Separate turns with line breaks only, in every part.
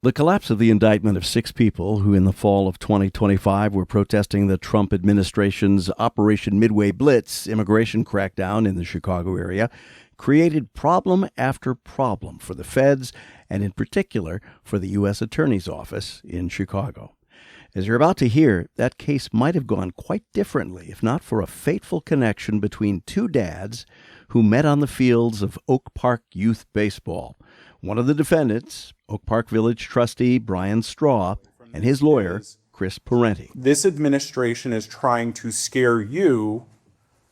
The collapse of the indictment of 6 people who in the fall of 2025 were protesting the Trump administration's Operation Midway Blitz immigration crackdown in the Chicago area created problem after problem for the feds and in particular for the U.S. Attorney's Office in Chicago. As you're about to hear, that case might have gone quite differently if not for a fateful connection between 2 dads who met on the fields of Oak Park Youth Baseball. One of the defendants, Oak Park Village trustee Brian Straw, and his lawyer, Chris Parente.
This administration is trying to scare you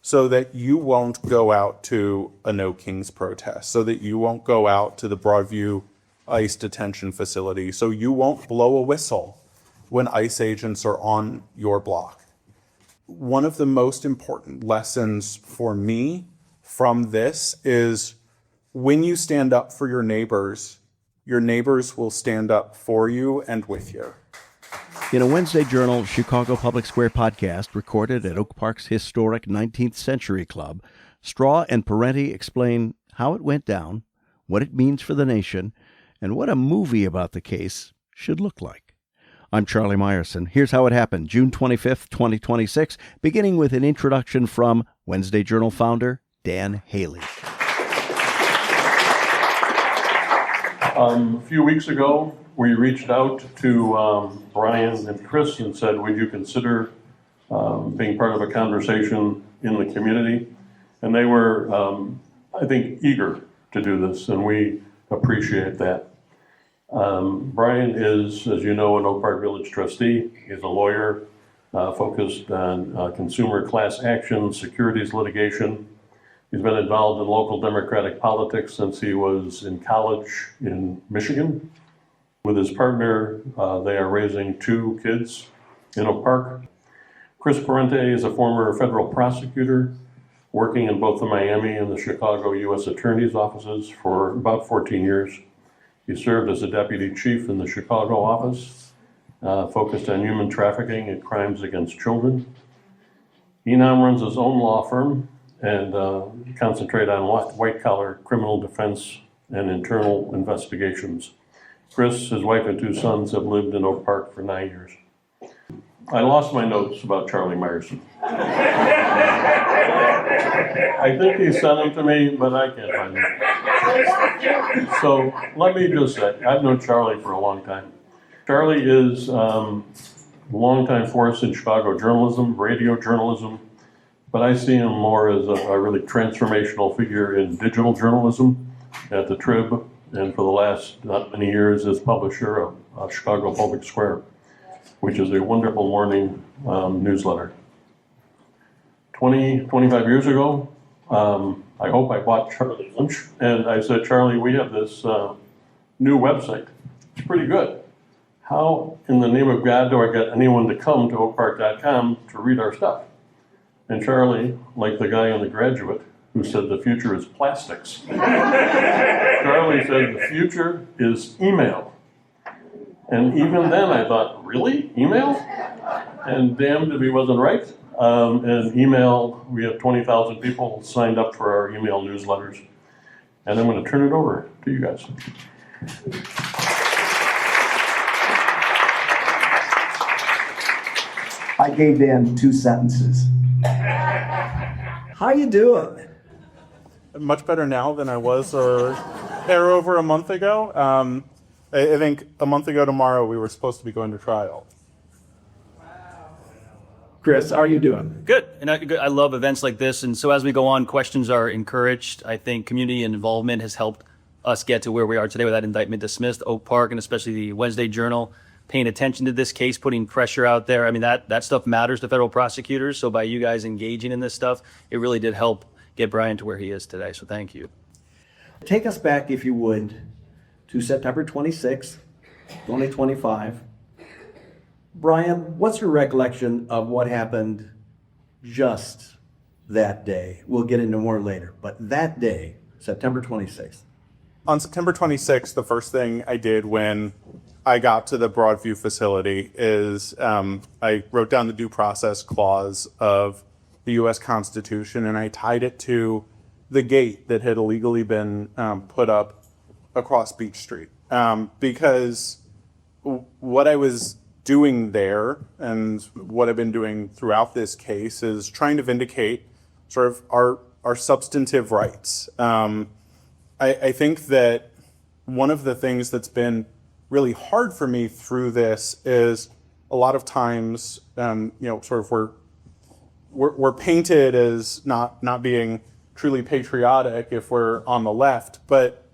so that you won't go out to a No Kings protest, so that you won't go out to the Broadview ICE detention facility, so you won't blow a whistle when ICE agents are on your block. One of the most important lessons for me from this is when you stand up for your neighbors will stand up for you and with you.
In a Wednesday Journal Chicago Public Square podcast recorded at Oak Park's historic 19th Century Club, Straw and Parente explain how it went down, what it means for the nation, and what a movie about the case should look like. I'm Charlie Meyerson. Here's how it happened, June 25th, 2026, beginning with an introduction from Wednesday Journal founder Dan Haley.
A few weeks ago, we reached out to Brian and Chris and said, would you consider being part of a conversation in the community? And they were, I think, eager to do this, and we appreciate that. Brian is, as you know, an Oak Park Village trustee. He's a lawyer focused on consumer class action, securities litigation. He's been involved in local Democratic politics since he was in college in Michigan. With his partner, they are raising 2 kids in Oak Park. Chris Parente is a former federal prosecutor working in both the Miami and the Chicago U.S. Attorney's offices for about 14 years. He served as a deputy chief in the Chicago office, focused on human trafficking and crimes against children. He now runs his own law firm and concentrate on white-collar criminal defense and internal investigations. Chris, his wife, and 2 sons have lived in Oak Park for 9 years. I lost my notes about Charlie Meyerson. I think he sent them to me, but I can't find them. So let me just say, I've known Charlie for a long time. Charlie is a longtime force in Chicago journalism, radio journalism, but I see him more as a really transformational figure in digital journalism at the Trib, and for the last not many years as publisher of Chicago Public Square, which is a wonderful morning newsletter. 25 years ago, I hope I bought Charlie lunch, and I said, Charlie, we have this new website. It's pretty good. How in the name of God do I get anyone to come to oakpark.com to read our stuff? And Charlie, like the guy in The Graduate who said the future is plastics, Charlie said the future is email. And even then I thought, really? Email? And damned if he wasn't right. And email, we have 20,000 people signed up for our email newsletters. And I'm going to turn it over to you guys.
I gave Dan 2 sentences. How you doing?
Much better now than I was over a month ago. I think a month ago tomorrow we were supposed to be going to trial.
Chris, how are you doing?
Good. And I love events like this. And so as we go on, questions are encouraged. I think community involvement has helped us get to where we are today with that indictment dismissed. Oak Park and especially the Wednesday Journal paying attention to this case, putting pressure out there. I mean, that stuff matters to federal prosecutors. So by you guys engaging in this stuff, it really did help get Brian to where he is today. So thank you.
Take us back, if you would, to September 26th, 2025. Brian, what's your recollection of what happened just that day? We'll get into more later, but that day, September 26th.
On September 26th, the first thing I did when I got to the Broadview facility is I wrote down the due process clause of the U.S. Constitution, and I tied it to the gate that had illegally been put up across Beach Street. Because what I was doing there and what I've been doing throughout this case is trying to vindicate sort of our substantive rights. I think that one of the things that's been really hard for me through this is a lot of times, sort of we're painted as not being truly patriotic if we're on the left, but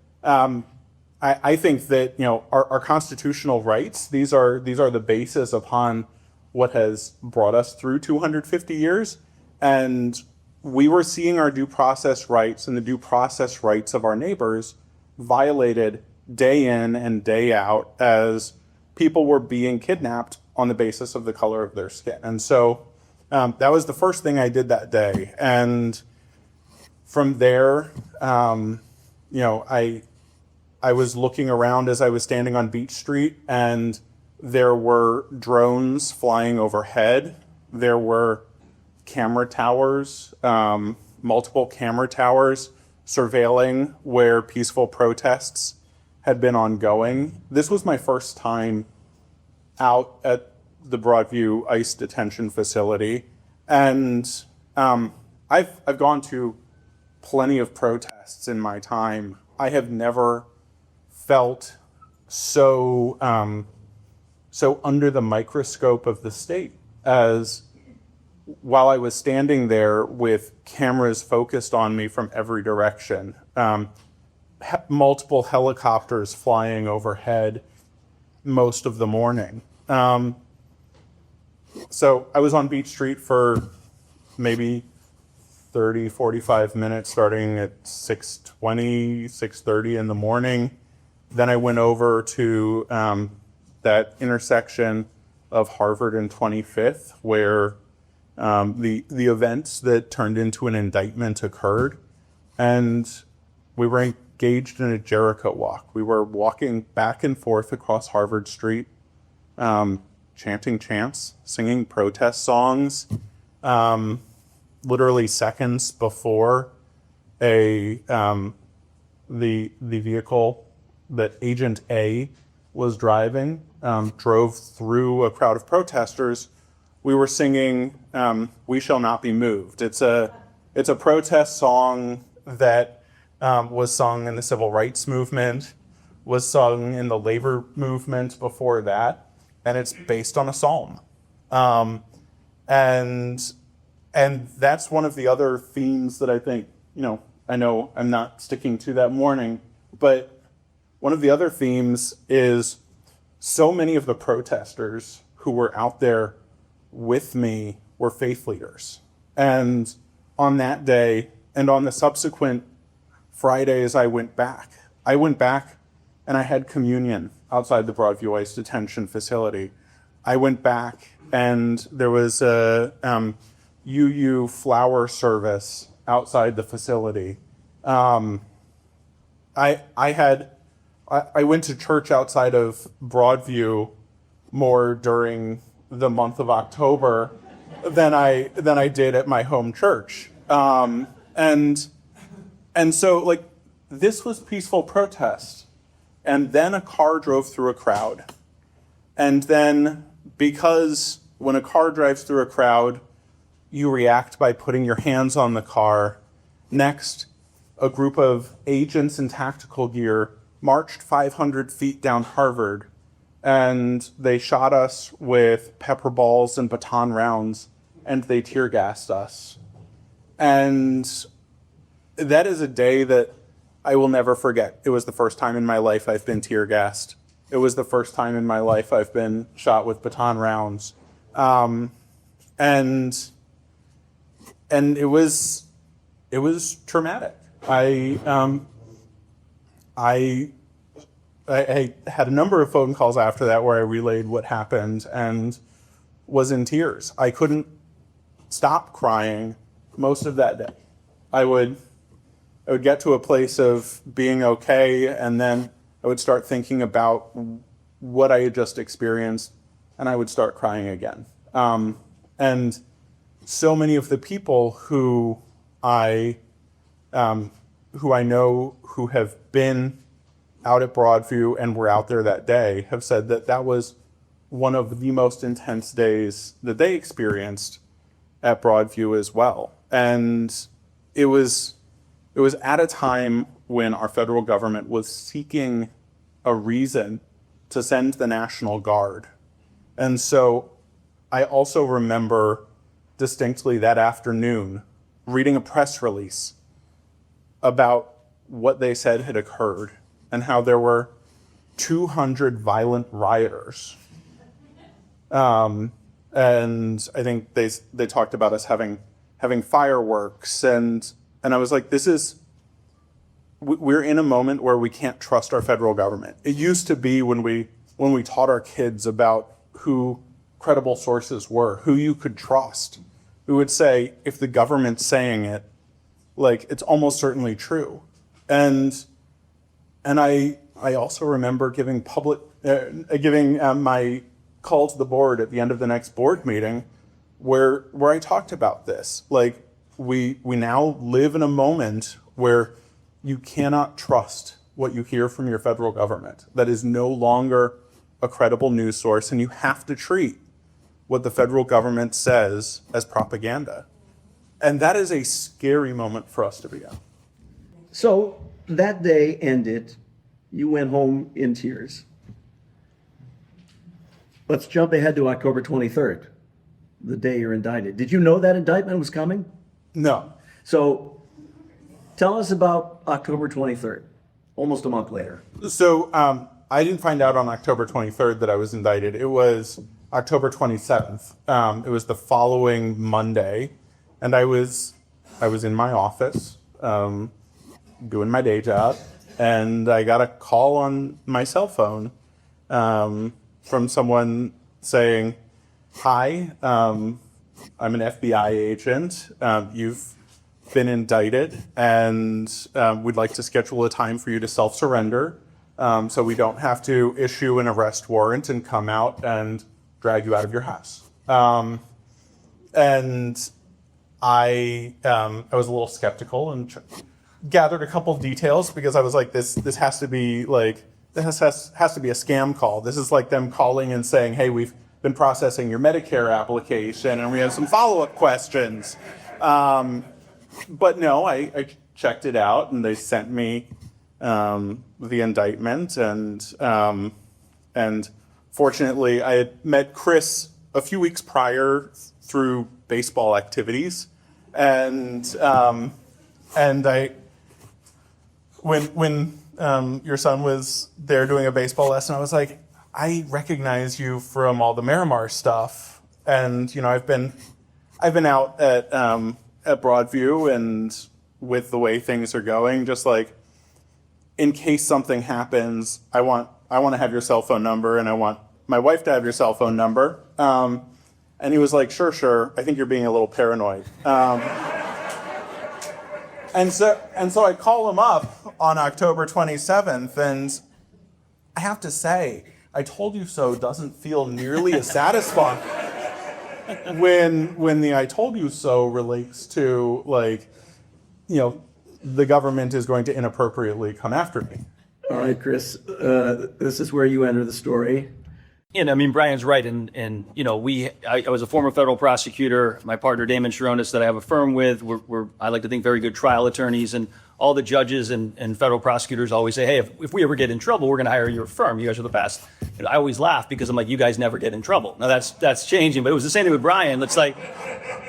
I think that our constitutional rights, these are the basis upon what has brought us through 250 years, and we were seeing our due process rights and the due process rights of our neighbors violated day in and day out as people were being kidnapped on the basis of the color of their skin. And so that was the first thing I did that day. And from there, I was looking around as I was standing on Beach Street, and there were drones flying overhead. There were camera towers, multiple camera towers surveilling where peaceful protests had been ongoing. This was my first time out at the Broadview ICE detention facility, and I've gone to plenty of protests in my time. I have never felt so under the microscope of the state as while I was standing there with cameras focused on me from every direction, multiple helicopters flying overhead most of the morning. So I was on Beach Street for maybe 30, 45 minutes, starting at 6:20, 6:30 in the morning. Then I went over to that intersection of Harvard and 25th, where the events that turned into an indictment occurred, and we were engaged in a Jericho walk. We were walking back and forth across Harvard Street, chanting chants, singing protest songs, literally seconds before the vehicle that Agent A was driving drove through a crowd of protesters. We were singing "We Shall Not Be Moved." It's a protest song that was sung in the civil rights movement, was sung in the labor movement before that, and it's based on a psalm. And that's one of the other themes that I think, I know I'm not sticking to that morning, but one of the other themes is so many of the protesters who were out there with me were faith leaders. And on that day and on the subsequent Fridays, I went back and I had communion outside the Broadview ICE detention facility. I went back and there was a UU flower service outside the facility. I went to church outside of Broadview more during the month of October than I did at my home church. And so this was peaceful protest. And then a car drove through a crowd. And then because when a car drives through a crowd, you react by putting your hands on the car. Next, a group of agents in tactical gear marched 500 feet down Harvard, and they shot us with pepper balls and baton rounds, and they tear gassed us. And that is a day that I will never forget. It was the first time in my life I've been tear gassed. It was the first time in my life I've been shot with baton rounds. And it was traumatic. I had a number of phone calls after that where I relayed what happened and was in tears. I couldn't stop crying most of that day. I would get to a place of being okay, and then I would start thinking about what I had just experienced, and I would start crying again. And so many of the people who I know who have been out at Broadview and were out there that day have said that that was one of the most intense days that they experienced at Broadview as well. And it was at a time when our federal government was seeking a reason to send the National Guard. And so I also remember distinctly that afternoon reading a press release about what they said had occurred and how there were 200 violent rioters. And I think they talked about us having fireworks, and I was like, we're in a moment where we can't trust our federal government. It used to be when we taught our kids about who credible sources were, who you could trust. We would say, if the government's saying it, like, it's almost certainly true. And I also remember giving my call to the board at the end of the next board meeting where I talked about this. Like, we now live in a moment where you cannot trust what you hear from your federal government. That is no longer a credible news source, and you have to treat what the federal government says as propaganda. And that is a scary moment for us to be in.
So that day ended, you went home in tears. Let's jump ahead to October 23rd, the day you're indicted. Did you know that indictment was coming?
No.
So tell us about October 23rd, almost a month later.
So I didn't find out on October 23rd that I was indicted. It was October 27th. It was the following Monday, and I was in my office doing my day job, and I got a call on my cell phone from someone saying, "Hi, I'm an FBI agent. You've been indicted, and we'd like to schedule a time for you to self-surrender, so we don't have to issue an arrest warrant and come out and drag you out of your house." And I was a little skeptical and gathered a couple of details, because I was like, this has to be like, this has to be a scam call. This is like them calling and saying, "Hey, we've been processing your Medicare application and we have some follow-up questions." But no, I checked it out, and they sent me the indictment, and fortunately I had met Chris a few weeks prior through baseball activities, and when your son was there doing a baseball lesson, I was like, I recognize you from all the Miramar stuff, and I've been out at Broadview, and with the way things are going, just like, in case something happens, I want to have your cell phone number, and I want my wife to have your cell phone number. And he was like, sure. I think you're being a little paranoid. And so I call him up on October 27th, and I have to say, "I told you so" doesn't feel nearly as satisfying when the "I told you so" relates to, like, the government is going to inappropriately come after me.
All right, Chris, this is where you enter the story.
And I mean, Brian's right. And I was a former federal prosecutor. My partner, Damon Sharonis, that I have a firm with, we're I like to think, very good trial attorneys. And all the judges and federal prosecutors always say, "Hey, if we ever get in trouble, we're going to hire your firm. You guys are the best." And I always laugh, because I'm like, you guys never get in trouble. Now that's changing, but it was the same thing with Brian. It's like,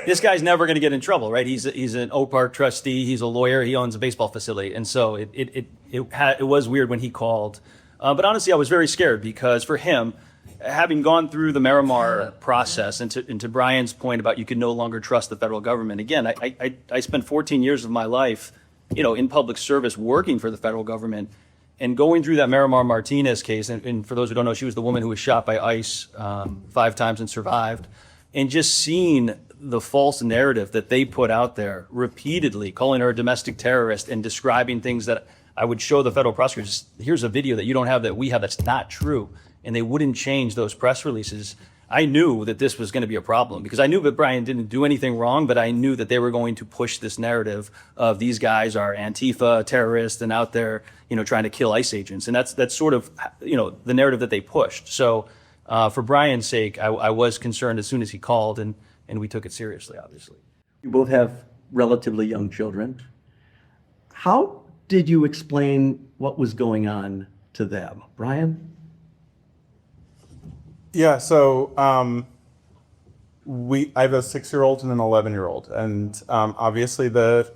this guy's never going to get in trouble, right? He's an OPARC trustee. He's a lawyer. He owns a baseball facility. And so it was weird when he called. But honestly, I was very scared, because for him, having gone through the Miramar process, and to Brian's point about you can no longer trust the federal government. Again, I spent 14 years of my life, in public service working for the federal government, and going through that Miramar Martinez case. And for those who don't know, she was the woman who was shot by ICE 5 times and survived. And just seeing the false narrative that they put out there repeatedly, calling her a domestic terrorist and describing things that I would show the federal prosecutors. Here's a video that you don't have that we have that's not true. And they wouldn't change those press releases. I knew that this was going to be a problem because I knew that Brian didn't do anything wrong, but I knew that they were going to push this narrative of these guys are Antifa terrorists and out there, trying to kill ICE agents. And that's sort of, the narrative that they pushed. So for Brian's sake, I was concerned as soon as he called, and we took it seriously, obviously.
You both have relatively young children. How did you explain what was going on to them? Brian?
Yeah, so I have a 6-year-old and an 11-year-old, and obviously the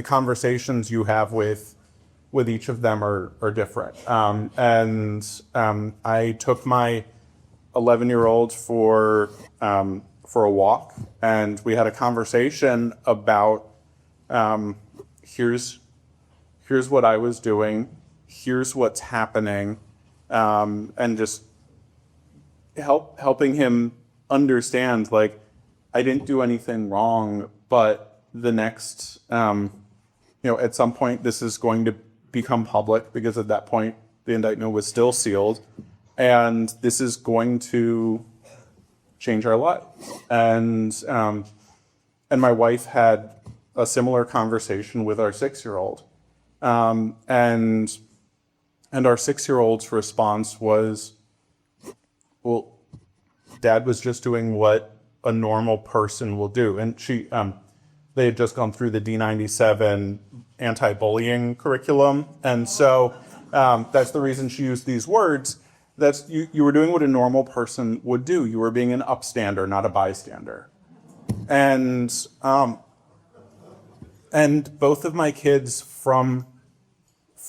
conversations you have with each of them are different. I took my 11-year-old for a walk, and we had a conversation about here's what I was doing, here's what's happening, and just helping him understand, like, I didn't do anything wrong, but the next, at some point this is going to become public, because at that point the indictment was still sealed, and this is going to change our lives. And my wife had a similar conversation with our 6-year-old, and our 6-year-old's response was, well, Dad was just doing what a normal person will do. And they had just gone through the D97 anti-bullying curriculum. And so that's the reason she used these words. That's you were doing what a normal person would do. You were being an upstander, not a bystander. And both of my kids from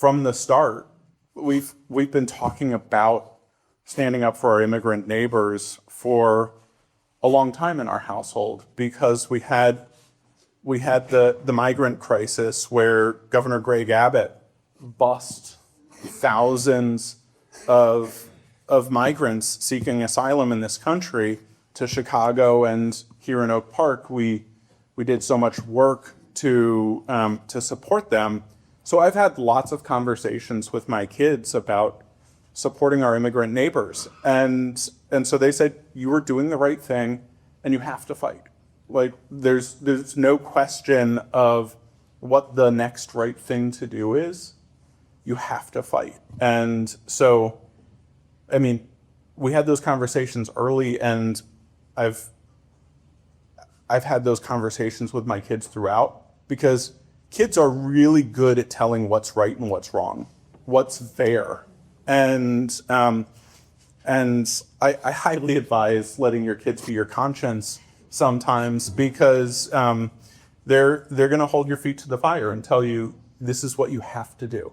the start, we've been talking about standing up for our immigrant neighbors for a long time in our household, because we had the migrant crisis where Governor Greg Abbott bussed thousands of migrants seeking asylum in this country to Chicago, and here in Oak Park we did so much work to support them. So I've had lots of conversations with my kids about supporting our immigrant neighbors. And so they said, you were doing the right thing and you have to fight. Like, there's no question of what the next right thing to do is. You have to fight. And so, I mean, we had those conversations early, and I've had those conversations with my kids throughout, because kids are really good at telling what's right and what's wrong, what's fair. And I highly advise letting your kids be your conscience sometimes, because they're going to hold your feet to the fire and tell you this is what you have to do.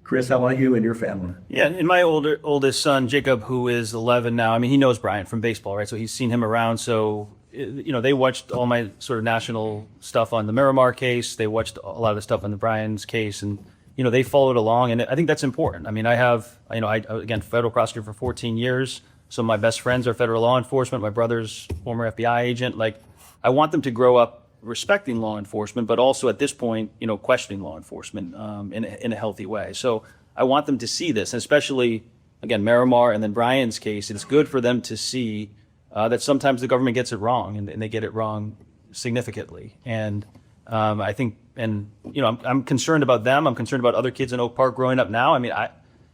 Chris, how about you and your family?
Yeah, and my oldest son, Jacob, who is 11 now, I mean, he knows Brian from baseball, right? So he's seen him around. So, they watched all my sort of national stuff on the Miramar case. They watched a lot of the stuff on the Brian's case, and they followed along, and I think that's important. I mean, I have, again, federal prosecutor for 14 years. Some of my best friends are federal law enforcement. My brother's former FBI agent. Like, I want them to grow up respecting law enforcement, but also at this point, questioning law enforcement in a healthy way. So I want them to see this, and especially, again, Miramar and then Brian's case. It's good for them to see that sometimes the government gets it wrong, and they get it wrong significantly. And I think, and I'm concerned about them. I'm concerned about other kids in Oak Park growing up now. I mean,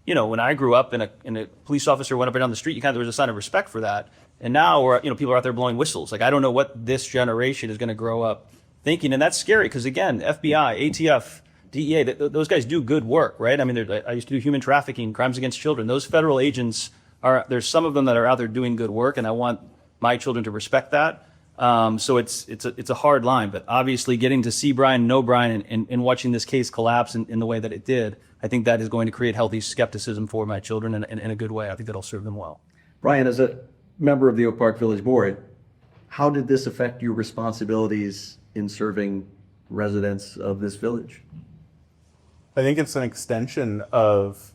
when I grew up and a police officer went up and down the street, there was a sign of respect for that. And now, people are out there blowing whistles. Like, I don't know what this generation is going to grow up thinking, and that's scary, because again, FBI, ATF, DEA, those guys do good work, right? I mean, I used to do human trafficking, crimes against children. Those federal agents there's some of them that are out there doing good work, and I want my children to respect that. So it's a hard line, but obviously getting to see Brian, know Brian, and watching this case collapse in the way that it did, I think that is going to create healthy skepticism for my children in a good way. I think that'll serve them well.
Brian, as a member of the Oak Park Village Board, how did this affect your responsibilities in serving residents of this village?
I think it's an extension of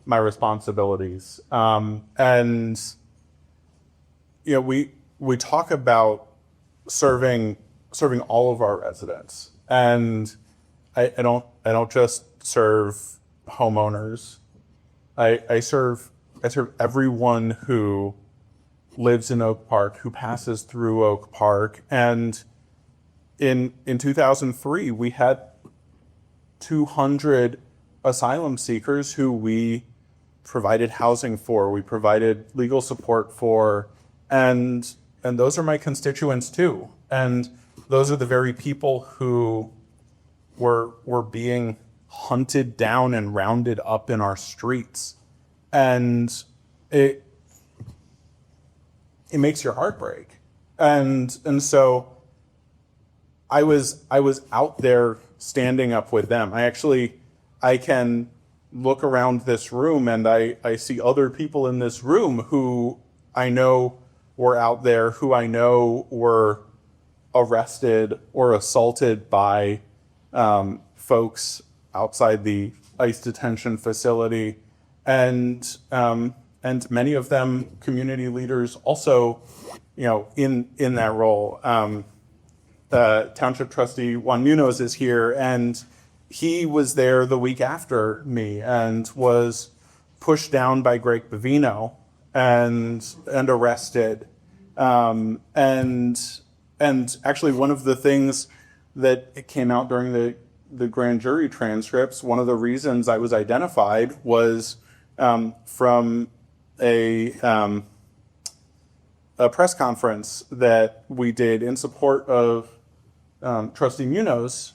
my responsibilities. And we talk about serving all of our residents, and I don't just serve homeowners. I serve everyone who lives in Oak Park, who passes through Oak Park. And in 2003, we had 200 asylum seekers who we provided housing for, we provided legal support for, and those are my constituents too. And those are the very people who were being hunted down and rounded up in our streets. And it makes your heart break. And so I was out there standing up with them. I can look around this room and I see other people in this room who I know were out there, who I know were arrested or assaulted by folks outside the ICE detention facility, and many of them community leaders also, in that role. Township Trustee Juan Munoz is here, and he was there the week after me and was pushed down by Greg Bavino and arrested. And actually, one of the things that came out during the grand jury transcripts, one of the reasons I was identified was from a press conference that we did in support of Trustee Munoz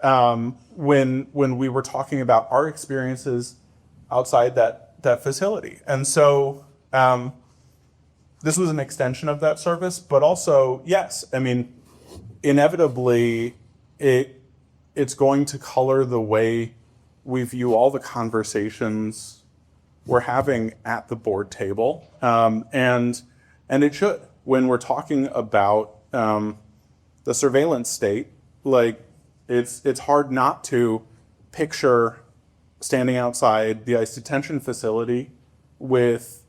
when we were talking about our experiences outside that facility. And so this was an extension of that service, but also, yes, I mean, inevitably it's going to color the way we view all the conversations we're having at the board table. And it should. When we're talking about the surveillance state, like it's hard not to picture standing outside the ICE detention facility with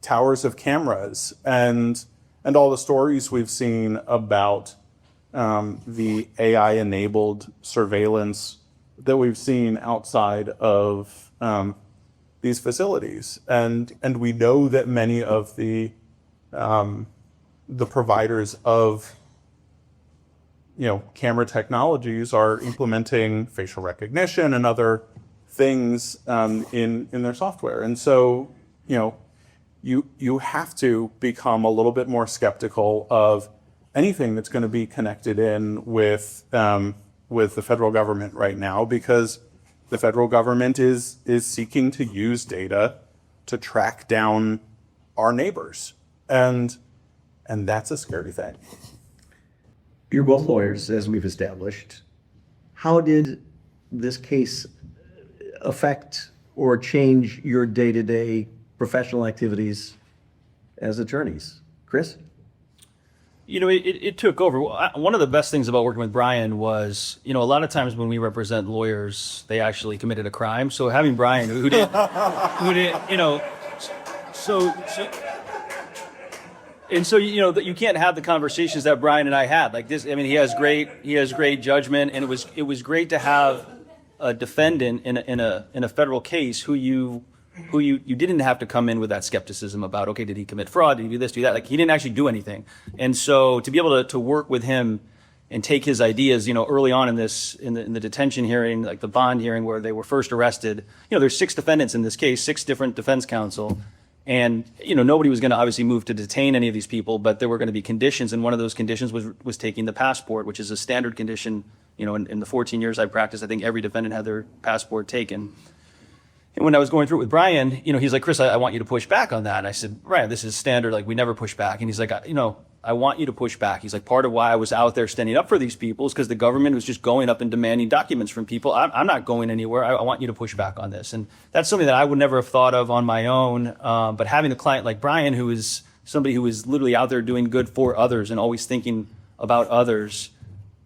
towers of cameras and all the stories we've seen about the AI-enabled surveillance that we've seen outside of these facilities, and we know that many of the providers of camera technologies are implementing facial recognition and other things in their software, and so you have to become a little bit more skeptical of anything that's going to be connected in with the federal government right now, because the federal government is seeking to use data to track down our neighbors, and that's a scary thing.
You're both lawyers, as we've established. How did this case affect or change your day-to-day professional activities as attorneys? Chris?
It took over. One of the best things about working with Brian was, a lot of times when we represent lawyers, they actually committed a crime. So having Brian, who did, you can't have the conversations that Brian and I had like this. I mean, he has great judgment, and it was great to have a defendant in a federal case who you didn't have to come in with that skepticism about, okay, did he commit fraud? Did he do this, do that? Like, he didn't actually do anything. And so to be able to work with him and take his ideas, early on in the detention hearing, like the bond hearing where they were first arrested, there's 6 defendants in this case, 6 different defense counsel. And, nobody was going to obviously move to detain any of these people, but there were going to be conditions. And one of those conditions was taking the passport, which is a standard condition. In the 14 years I've practiced, I think every defendant had their passport taken. And when I was going through it with Brian, he's like, Chris, I want you to push back on that. And I said, Brian, this is standard. Like, we never push back. And he's like, I want you to push back. He's like, part of why I was out there standing up for these people is because the government was just going up and demanding documents from people. I'm not going anywhere. I want you to push back on this. And that's something that I would never have thought of on my own. But having a client like Brian, who is somebody who is literally out there doing good for others and always thinking about others,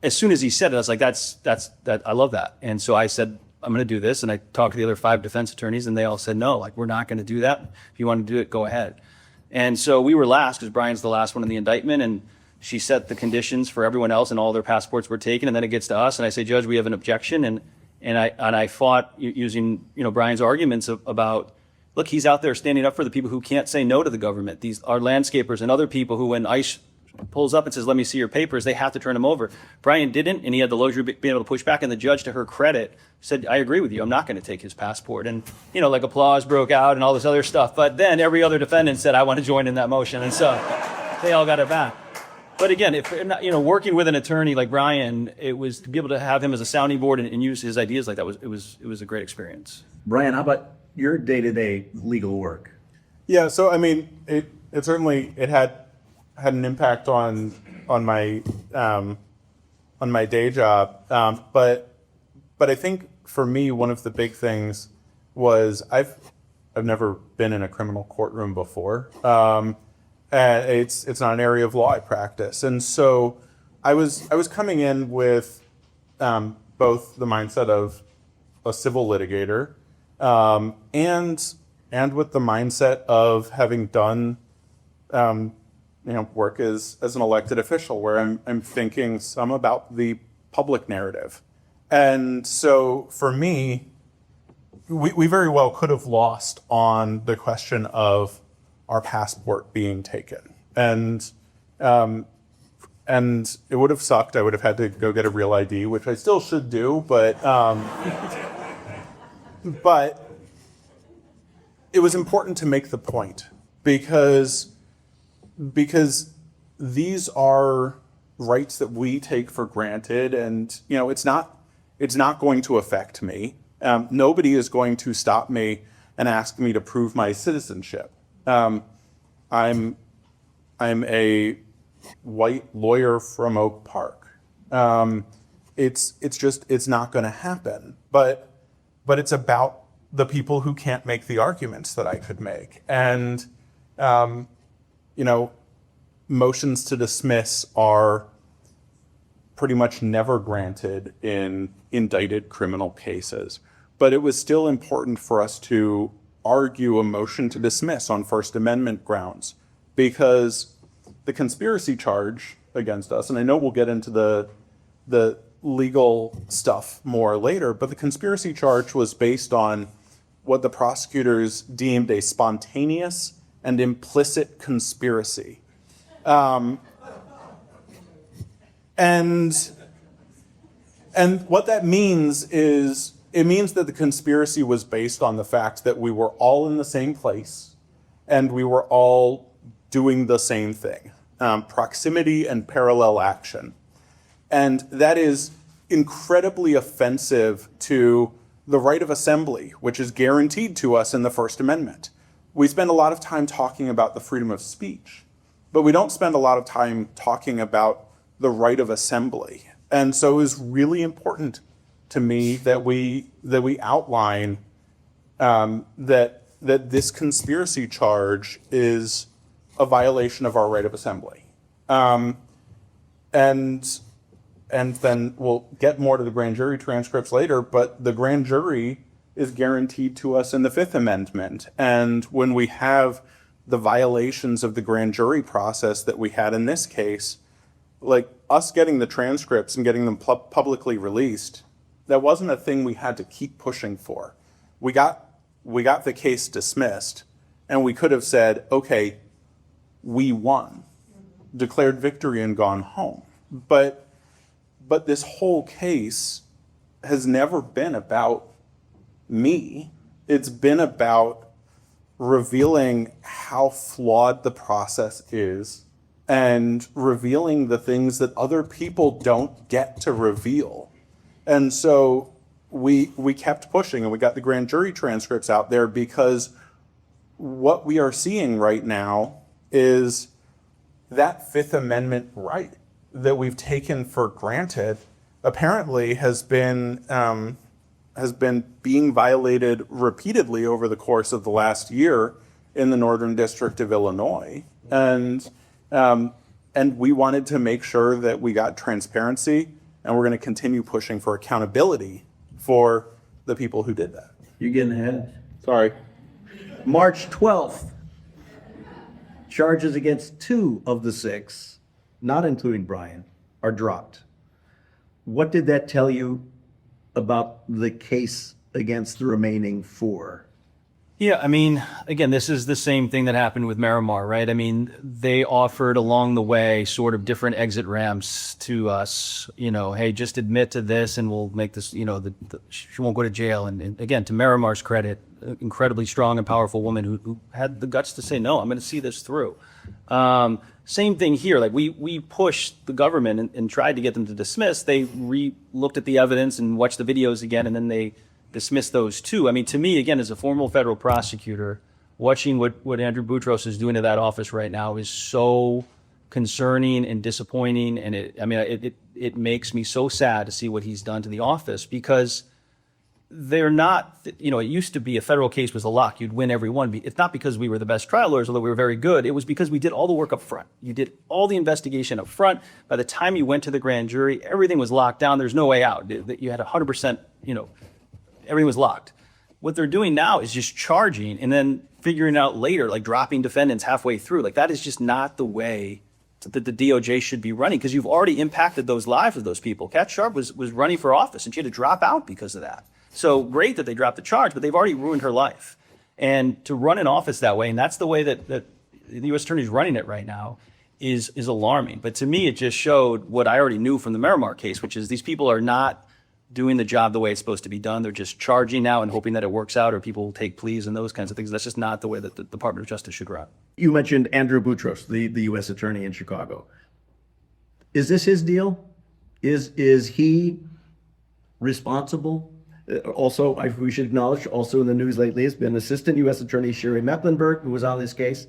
as soon as he said it, I was like, that I love that. And so I said, I'm going to do this. And I talked to the other 5 defense attorneys, and they all said, no, like, we're not going to do that. If you want to do it, go ahead. And so we were last, because Brian's the last one in the indictment, and she set the conditions for everyone else, and all their passports were taken. And then it gets to us, and I say, Judge, we have an objection. And I fought using Brian's arguments about look, he's out there standing up for the people who can't say no to the government. These are landscapers and other people who, when ICE pulls up and says, let me see your papers, they have to turn him over. Brian didn't, and he had the luxury of being able to push back, and the judge, to her credit, said, I agree with you, I'm not going to take his passport. And, like applause broke out and all this other stuff. But then every other defendant said, I want to join in that motion. And so they all got it back. But again, if working with an attorney like Brian, it was to be able to have him as a sounding board and use his ideas like that it was a great experience.
Brian, how about your day-to-day legal work?
Yeah, so I mean, it certainly had an impact on my day job, but I think for me one of the big things was I've never been in a criminal courtroom before, and it's not an area of law I practice, and so I was coming in with both the mindset of a civil litigator, and with the mindset of having done work as an elected official, where I'm thinking some about the public narrative. And so for me, we very well could have lost on the question of our passport being taken. And it would have sucked. I would have had to go get a real ID, which I still should do, but it was important to make the point because these are rights that we take for granted, and it's not going to affect me. Nobody is going to stop me and ask me to prove my citizenship. I'm a white lawyer from Oak Park. It's not going to happen. But it's about the people who can't make the arguments that I could make, and motions to dismiss are pretty much never granted in indicted criminal cases. But it was still important for us to argue a motion to dismiss on First Amendment grounds, because the conspiracy charge against us, and I know we'll get into the legal stuff more later, but the conspiracy charge was based on what the prosecutors deemed a spontaneous and implicit conspiracy. And what that means is, it means that the conspiracy was based on the fact that we were all in the same place and we were all doing the same thing, proximity and parallel action. And that is incredibly offensive to the right of assembly, which is guaranteed to us in the First Amendment. We spend a lot of time talking about the freedom of speech, but we don't spend a lot of time talking about the right of assembly. And so it was really important to me that we outline that this conspiracy charge is a violation of our right of assembly. And then we'll get more to the grand jury transcripts later, but the grand jury is guaranteed to us in the Fifth Amendment. And when we have the violations of the grand jury process that we had in this case, like us getting the transcripts and getting them publicly released, that wasn't a thing we had to keep pushing for. We got the case dismissed, and we could have said, okay, we won, declared victory and gone home. But this whole case has never been about me. It's been about revealing how flawed the process is and revealing the things that other people don't get to reveal. And so we kept pushing, and we got the grand jury transcripts out there, because what we are seeing right now is that Fifth Amendment right that we've taken for granted apparently has been being violated repeatedly over the course of the last year in the Northern District of Illinois. And we wanted to make sure that we got transparency, and we're going to continue pushing for accountability for the people who did that.
You're getting ahead.
Sorry.
March 12th, charges against 2 of the 6, not including Brian, are dropped. What did that tell you about the case against the remaining 4?
Yeah, I mean, again, this is the same thing that happened with Miramar, right? I mean, they offered along the way sort of different exit ramps to us, hey, just admit to this and we'll make this, she won't go to jail. And again, to Miramar's credit, incredibly strong and powerful woman who had the guts to say, no, I'm going to see this through. Same thing here. Like we pushed the government and tried to get them to dismiss. They looked at the evidence and watched the videos again, and then they dismiss those too. I mean, to me, again, as a former federal prosecutor, watching what Andrew Boutros is doing to that office right now is so concerning and disappointing. And it makes me so sad to see what he's done to the office, because they're not, it used to be a federal case was a lock. You'd win every one. It's not because we were the best trial lawyers, although we were very good. It was because we did all the work up front. You did all the investigation up front. By the time you went to the grand jury, everything was locked down. There's no way out. You had 100%, everything was locked. What they're doing now is just charging and then figuring out later, like dropping defendants halfway through. Like that is just not the way that the DOJ should be running, because you've already impacted those lives of those people. Kat Sharp was running for office and she had to drop out because of that. So great that they dropped the charge, but they've already ruined her life. And to run an office that way, and that's the way that the U.S. Attorney is running it right now, is alarming. But to me, it just showed what I already knew from the Miramar case, which is these people are not doing the job the way it's supposed to be done. They're just charging now and hoping that it works out, or people will take pleas and those kinds of things. That's just not the way that the Department of Justice should run.
You mentioned Andrew Boutros, the U.S. Attorney in Chicago. Is this his deal? Is he responsible? Also, we should acknowledge, also in the news lately, has been Assistant U.S. Attorney Sherry Mecklenburg, who was on this case.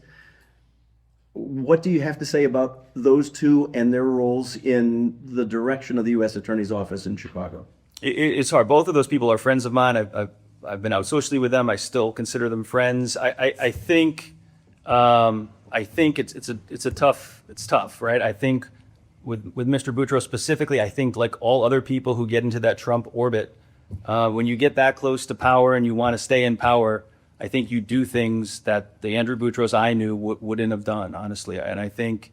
What do you have to say about those two and their roles in the direction of the U.S. Attorney's Office in Chicago?
It's hard. Both of those people are friends of mine. I've been out socially with them. I still consider them friends. I think it's tough, right? I think with Mr. Boutros specifically, I think like all other people who get into that Trump orbit, when you get that close to power and you want to stay in power, I think you do things that the Andrew Boutros I knew wouldn't have done, honestly. And I think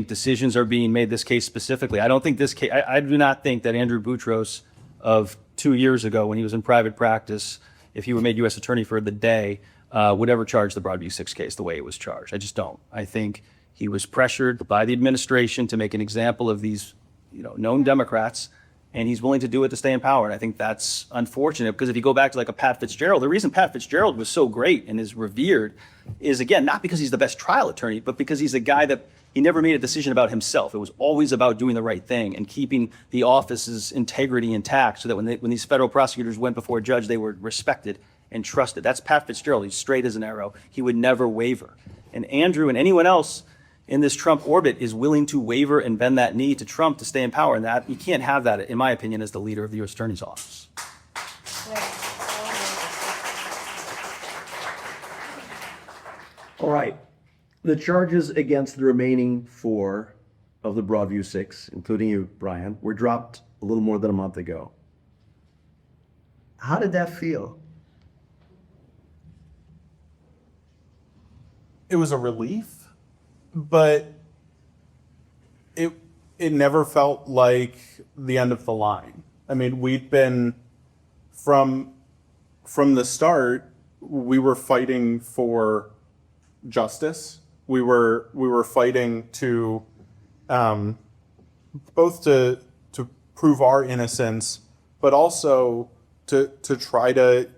decisions are being made. This case specifically, I don't think this case. I do not think that Andrew Boutros of 2 years ago, when he was in private practice, if he were made U.S. Attorney for the day, would ever charge the Broadview 6 case the way it was charged. I just don't. I think he was pressured by the administration to make an example of these, known Democrats. And he's willing to do it to stay in power. And I think that's unfortunate, because if you go back to like a Pat Fitzgerald, the reason Pat Fitzgerald was so great and is revered is, again, not because he's the best trial attorney, but because he's a guy that he never made a decision about himself. It was always about doing the right thing and keeping the office's integrity intact, so that when these federal prosecutors went before a judge, they were respected and trusted. That's Pat Fitzgerald. He's straight as an arrow. He would never waver. And Andrew and anyone else in this Trump orbit is willing to waver and bend that knee to Trump to stay in power. And that you can't have that, in my opinion, as the leader of the U.S. Attorney's Office.
All right. The charges against the remaining 4 of the Broadview 6, including you, Brian, were dropped a little more than a month ago. How did that feel?
It was a relief, but it never felt like the end of the line. I mean, we'd been from the start, we were fighting for justice. We were fighting to both to prove our innocence, but also to try to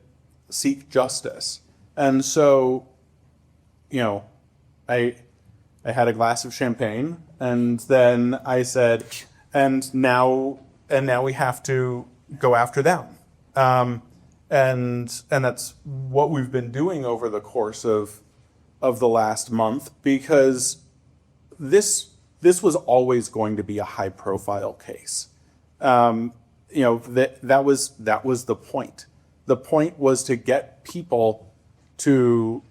seek justice. And so, I had a glass of champagne, and then I said, and now we have to go after them. And that's what we've been doing over the course of the last month, because this was always going to be a high profile case. That was the point. The point was to get people to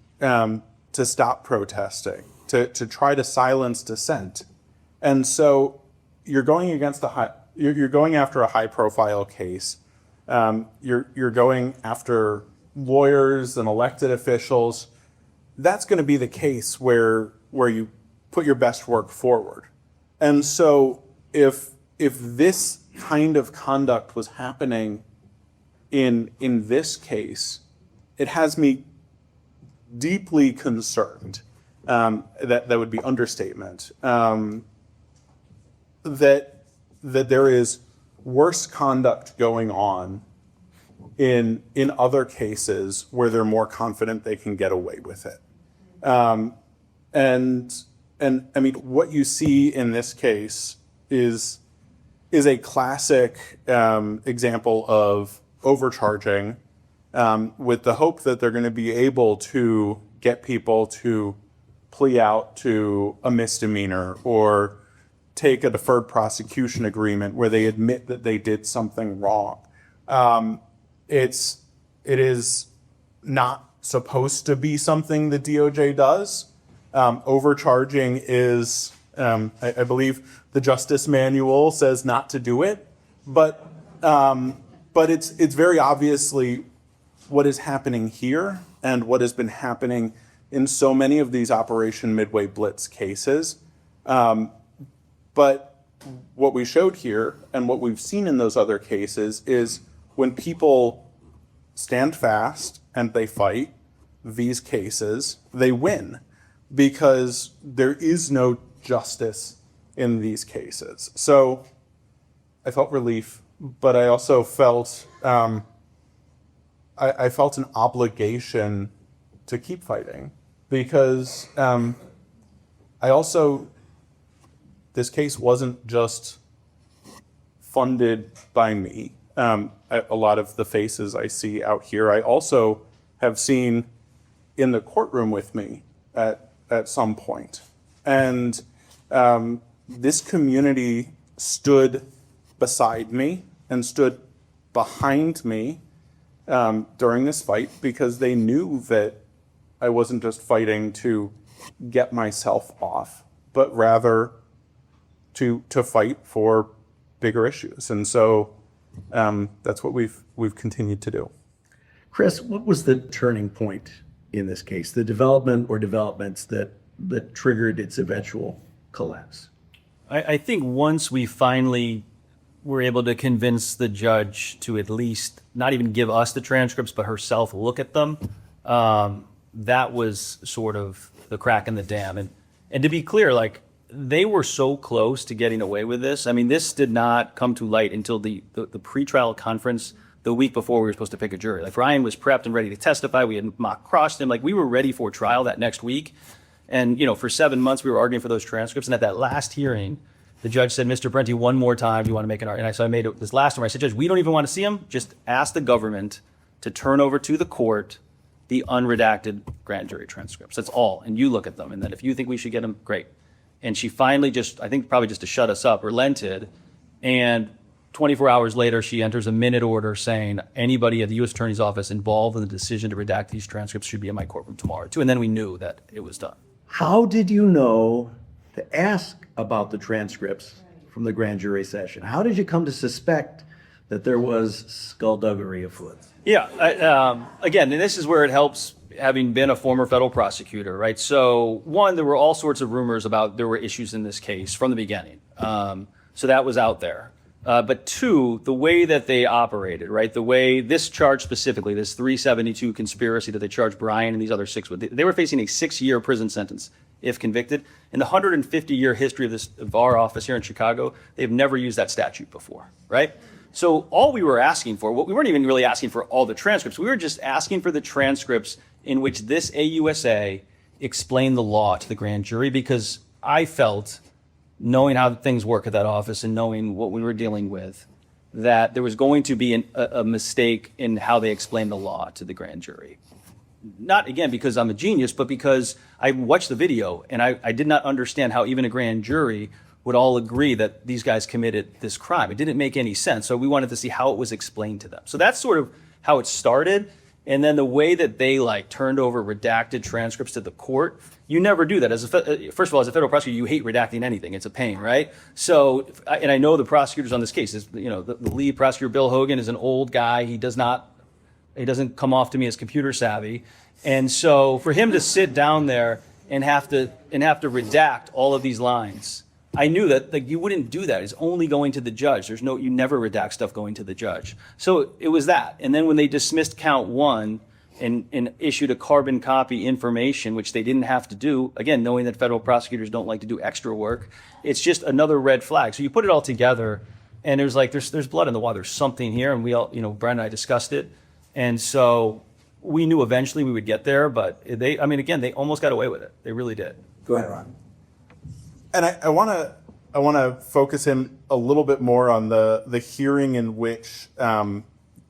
stop protesting, to try to silence dissent. And so you're going you're going after a high profile case. You're going after lawyers and elected officials. That's going to be the case where you put your best work forward. And so if this kind of conduct was happening in this case, it has me deeply concerned. That would be understatement. That there is worse conduct going on in other cases where they're more confident they can get away with it. And I mean, what you see in this case is a classic example of overcharging with the hope that they're going to be able to get people to plea out to a misdemeanor or take a deferred prosecution agreement where they admit that they did something wrong. It is not supposed to be something the DOJ does. Overcharging is, I believe the Justice Manual says not to do it, but it's very obviously what is happening here and what has been happening in so many of these Operation Midway Blitz cases. But what we showed here and what we've seen in those other cases is when people stand fast and they fight these cases, they win because there is no justice in these cases. So I felt relief, but I also felt I felt an obligation to keep fighting because this case wasn't just funded by me. A lot of the faces I see out here, I also have seen in the courtroom with me at some point. And this community stood beside me and stood behind me during this fight because they knew that I wasn't just fighting to get myself off, but rather to fight for bigger issues. And so that's what we've continued to do.
Chris, what was the turning point in this case, the development or developments that triggered its eventual collapse?
I think once we finally were able to convince the judge to at least not even give us the transcripts, but herself look at them, that was sort of the crack in the dam. And to be clear, like, they were so close to getting away with this. I mean, this did not come to light until the pretrial conference the week before we were supposed to pick a jury. Like, Ryan was prepped and ready to testify. We had mock crossed him. Like, we were ready for trial that next week. And, for 7 months, we were arguing for those transcripts. And at that last hearing, the judge said, Mr. Parente, one more time, do you want to make an argument? So I made it this last time. I said, Judge, we don't even want to see him. Just ask the government to turn over to the court the unredacted grand jury transcripts. That's all. And you look at them. And then if you think we should get them, great. And she finally probably just to shut us up, relented. And 24 hours later, she enters a minute order saying anybody at the U.S. Attorney's Office involved in the decision to redact these transcripts should be in my courtroom tomorrow, too. And then we knew that it was done.
How did you know to ask about the transcripts from the grand jury session? How did you come to suspect that there was skullduggery afoot?
Yeah, again, and this is where it helps having been a former federal prosecutor, right? So one, there were all sorts of rumors about there were issues in this case from the beginning. So that was out there. But two, the way that they operated, right? The way this charge specifically, this 372 conspiracy that they charged Brian and these other 6 with, they were facing a 6-year prison sentence if convicted. In the 150-year history of our office here in Chicago, they've never used that statute before, right? So all we were asking for, we weren't even really asking for all the transcripts. We were just asking for the transcripts in which this AUSA explained the law to the grand jury, because I felt, knowing how things work at that office and knowing what we were dealing with, that there was going to be a mistake in how they explained the law to the grand jury. Not, again, because I'm a genius, but because I watched the video and I did not understand how even a grand jury would all agree that these guys committed this crime. It didn't make any sense. So we wanted to see how it was explained to them. So that's sort of how it started. And then the way that they turned over redacted transcripts to the court, you never do that. First of all, as a federal prosecutor, you hate redacting anything. It's a pain, right? So, and I know the prosecutors on this case, the lead prosecutor, Bill Hogan, is an old guy. He doesn't come off to me as computer savvy. And so for him to sit down there and have to redact all of these lines, I knew that you wouldn't do that. It's only going to the judge. You never redact stuff going to the judge. So it was that. And then when they dismissed count 1, and issued a carbon copy information, which they didn't have to do, again, knowing that federal prosecutors don't like to do extra work. It's just another red flag. So you put it all together, and there's like, there's blood in the water. There's something here, and we all, Brian and I discussed it. And so we knew eventually we would get there, but they almost got away with it. They really did.
Go ahead, Ron.
And I want to focus in a little bit more on the hearing in which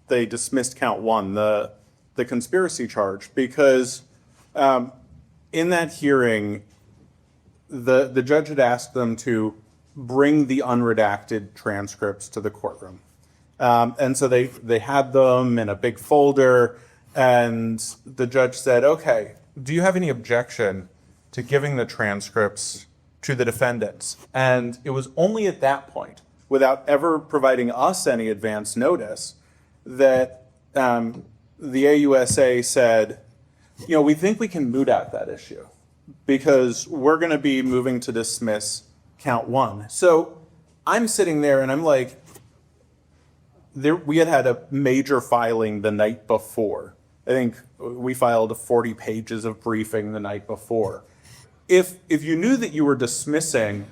they dismissed count one, the conspiracy charge, because in that hearing, the judge had asked them to bring the unredacted transcripts to the courtroom. And so they had them in a big folder, and the judge said, okay, do you have any objection to giving the transcripts to the defendants? And it was only at that point, without ever providing us any advance notice, that the AUSA said, we think we can moot out that issue because we're going to be moving to dismiss count one. So I'm sitting there and I'm like, we had a major filing the night before. I think we filed 40 pages of briefing the night before. If you knew that you were dismissing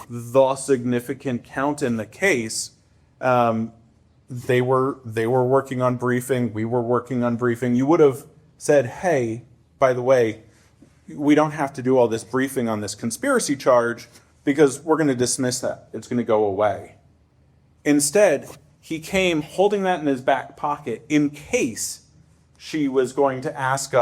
the significant count in the case, they were working on briefing, we were working on briefing, you would have said, hey, by the way, we don't have to do all this briefing on this conspiracy charge because we're going to dismiss that. It's going to go away. Instead, he came holding that in his back pocket in case she was going to ask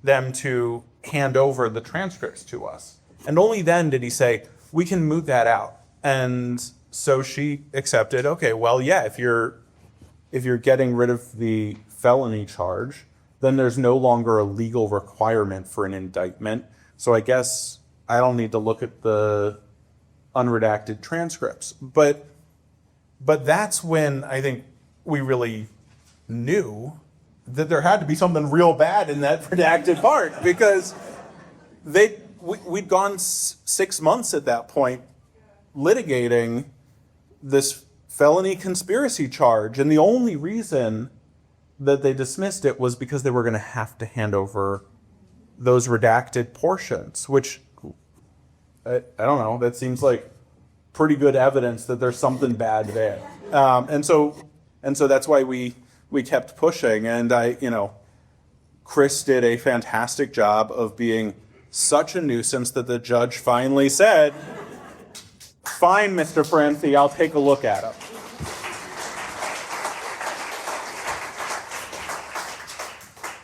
them to hand over the transcripts to us. And only then did he say, we can moot that out. And so she accepted, okay, well, yeah, if you're getting rid of the felony charge, then there's no longer a legal requirement for an indictment. So I guess I don't need to look at the unredacted transcripts. But that's when I think we really knew that there had to be something real bad in that redacted part, because we'd gone 6 months at that point litigating this felony conspiracy charge, and the only reason that they dismissed it was because they were going to have to hand over those redacted portions, which I don't know, that seems like pretty good evidence that there's something bad there. And so that's why we kept pushing, and Chris did a fantastic job of being such a nuisance that the judge finally said, fine, Mr. Parente, I'll take a look at him.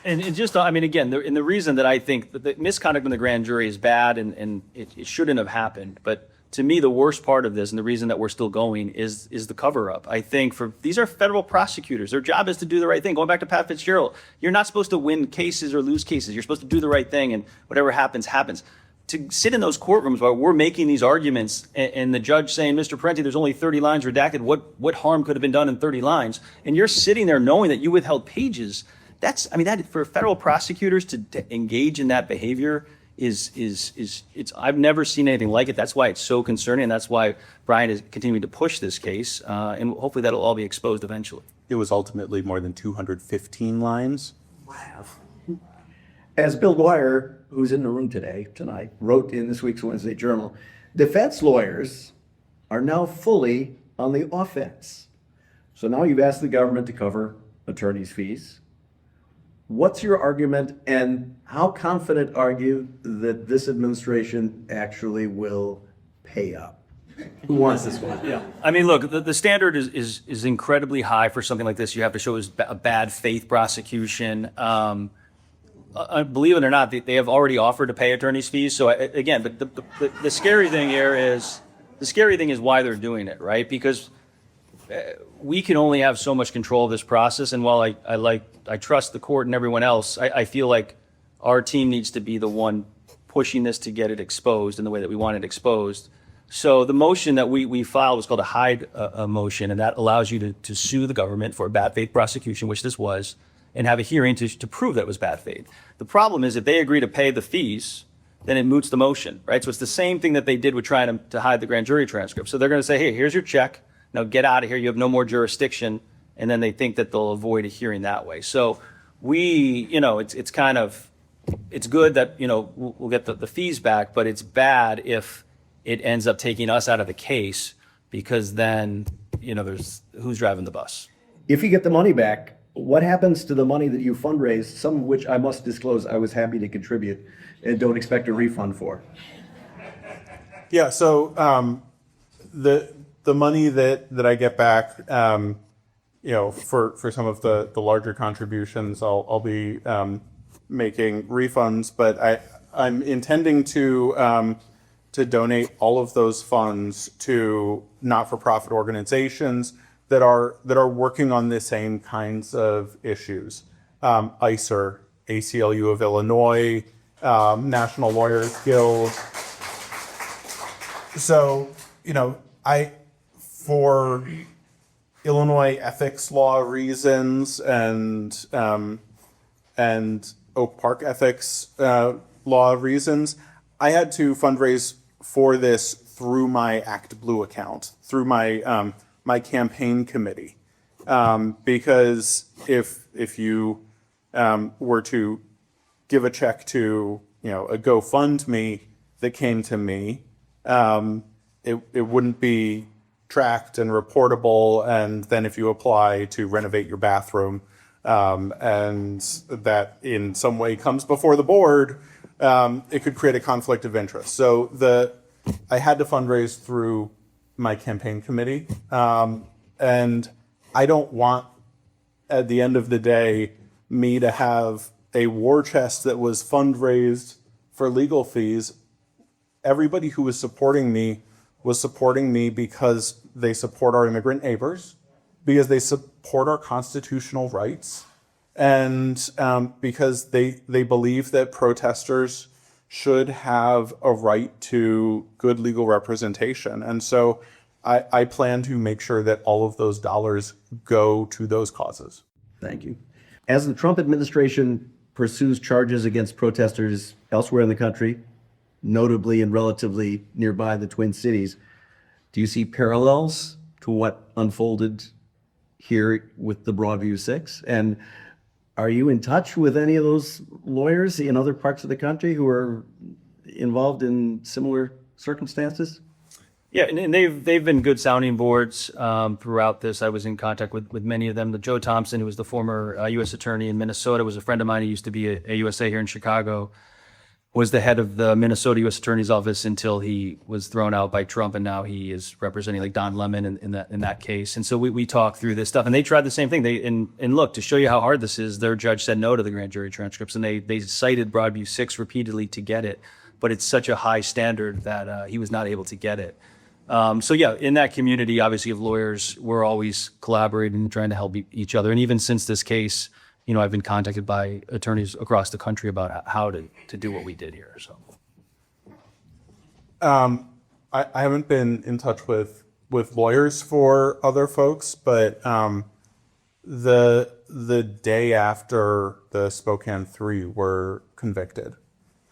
And just, again, the reason that I think that the misconduct in the grand jury is bad and it shouldn't have happened, but to me, the worst part of this and the reason that we're still going is the cover-up. I think these are federal prosecutors. Their job is to do the right thing. Going back to Pat Fitzgerald, you're not supposed to win cases or lose cases. You're supposed to do the right thing, and whatever happens, happens. To sit in those courtrooms while we're making these arguments and the judge saying, Mr. Parente, there's only 30 lines redacted, what harm could have been done in 30 lines? And you're sitting there knowing that you withheld pages. That for federal prosecutors to engage in that behavior I've never seen anything like it. That's why it's so concerning, and that's why Brian is continuing to push this case, and hopefully that'll all be exposed eventually.
It was ultimately more than 215 lines.
Wow. As Bill Dwyer, who's in the room tonight, wrote in this week's Wednesday Journal, defense lawyers are now fully on the offense. So now you've asked the government to cover attorney's fees. What's your argument, and how confident are you that this administration actually will pay up? Who wants this one?
Yeah. Look, the standard is incredibly high for something like this. You have to show is a bad faith prosecution. Believe it or not, they have already offered to pay attorney's fees. So again, but the scary thing here is why they're doing it, right? Because we can only have so much control of this process, and while I trust the court and everyone else, I feel like our team needs to be the one pushing this to get it exposed in the way that we want it exposed. So the motion that we filed was called a Hyde motion, and that allows you to sue the government for a bad faith prosecution, which this was, and have a hearing to prove that it was bad faith. The problem is if they agree to pay the fees, then it moots the motion, right? So it's the same thing that they did with trying to hide the grand jury transcript. So they're going to say, hey, here's your check. Now get out of here. You have no more jurisdiction. and then they think that they'll avoid a hearing that way. So it's kind of, it's good that, we'll get the fees back, but it's bad if it ends up taking us out of the case, because then, there's who's driving the bus.
If you get the money back, what happens to the money that you fundraised, some of which I must disclose I was happy to contribute and don't expect a refund for?
Yeah, so the money that I get back, for some of the larger contributions, I'll be making refunds, but I'm intending to donate all of those funds to not-for-profit organizations that are working on the same kinds of issues. ICER, ACLU of Illinois, National Lawyers Guild. So, for Illinois ethics law reasons and Oak Park ethics law reasons, I had to fundraise for this through my Act Blue account, through my my campaign committee, because if you were to give a check to a GoFundMe that came to me, it wouldn't be tracked and reportable, and then if you apply to renovate your bathroom, and that in some way comes before the board, it could create a conflict of interest. So I had to fundraise through my campaign committee, and I don't want, at the end of the day, me to have a war chest that was fundraised for legal fees. Everybody who was supporting me because they support our immigrant neighbors, because they support our constitutional rights, and because they believe that protesters should have a right to good legal representation. And so I plan to make sure that all of those dollars go to those causes.
Thank you. As the Trump administration pursues charges against protesters elsewhere in the country, notably and relatively nearby the Twin Cities, do you see parallels to what unfolded here with the Broadview 6? And are you in touch with any of those lawyers in other parts of the country who are involved in similar circumstances?
Yeah, and they've been good sounding boards throughout this. I was in contact with many of them. The Joe Thompson, who was the former U.S. attorney in Minnesota, was a friend of mine. He used to be a USA here in Chicago, was the head of the Minnesota U.S. Attorney's Office until he was thrown out by Trump, and now he is representing like Don Lemon in that case. And so we talked through this stuff, and they tried the same thing. And look, to show you how hard this is, their judge said no to the grand jury transcripts, and they cited Broadview 6 repeatedly to get it, but it's such a high standard that he was not able to get it. So yeah, in that community, obviously, of lawyers, we're always collaborating and trying to help each other. And even since this case, I've been contacted by attorneys across the country about how to do what we did here. So,
I haven't been in touch with lawyers for other folks, but the day after the Spokane Three were convicted,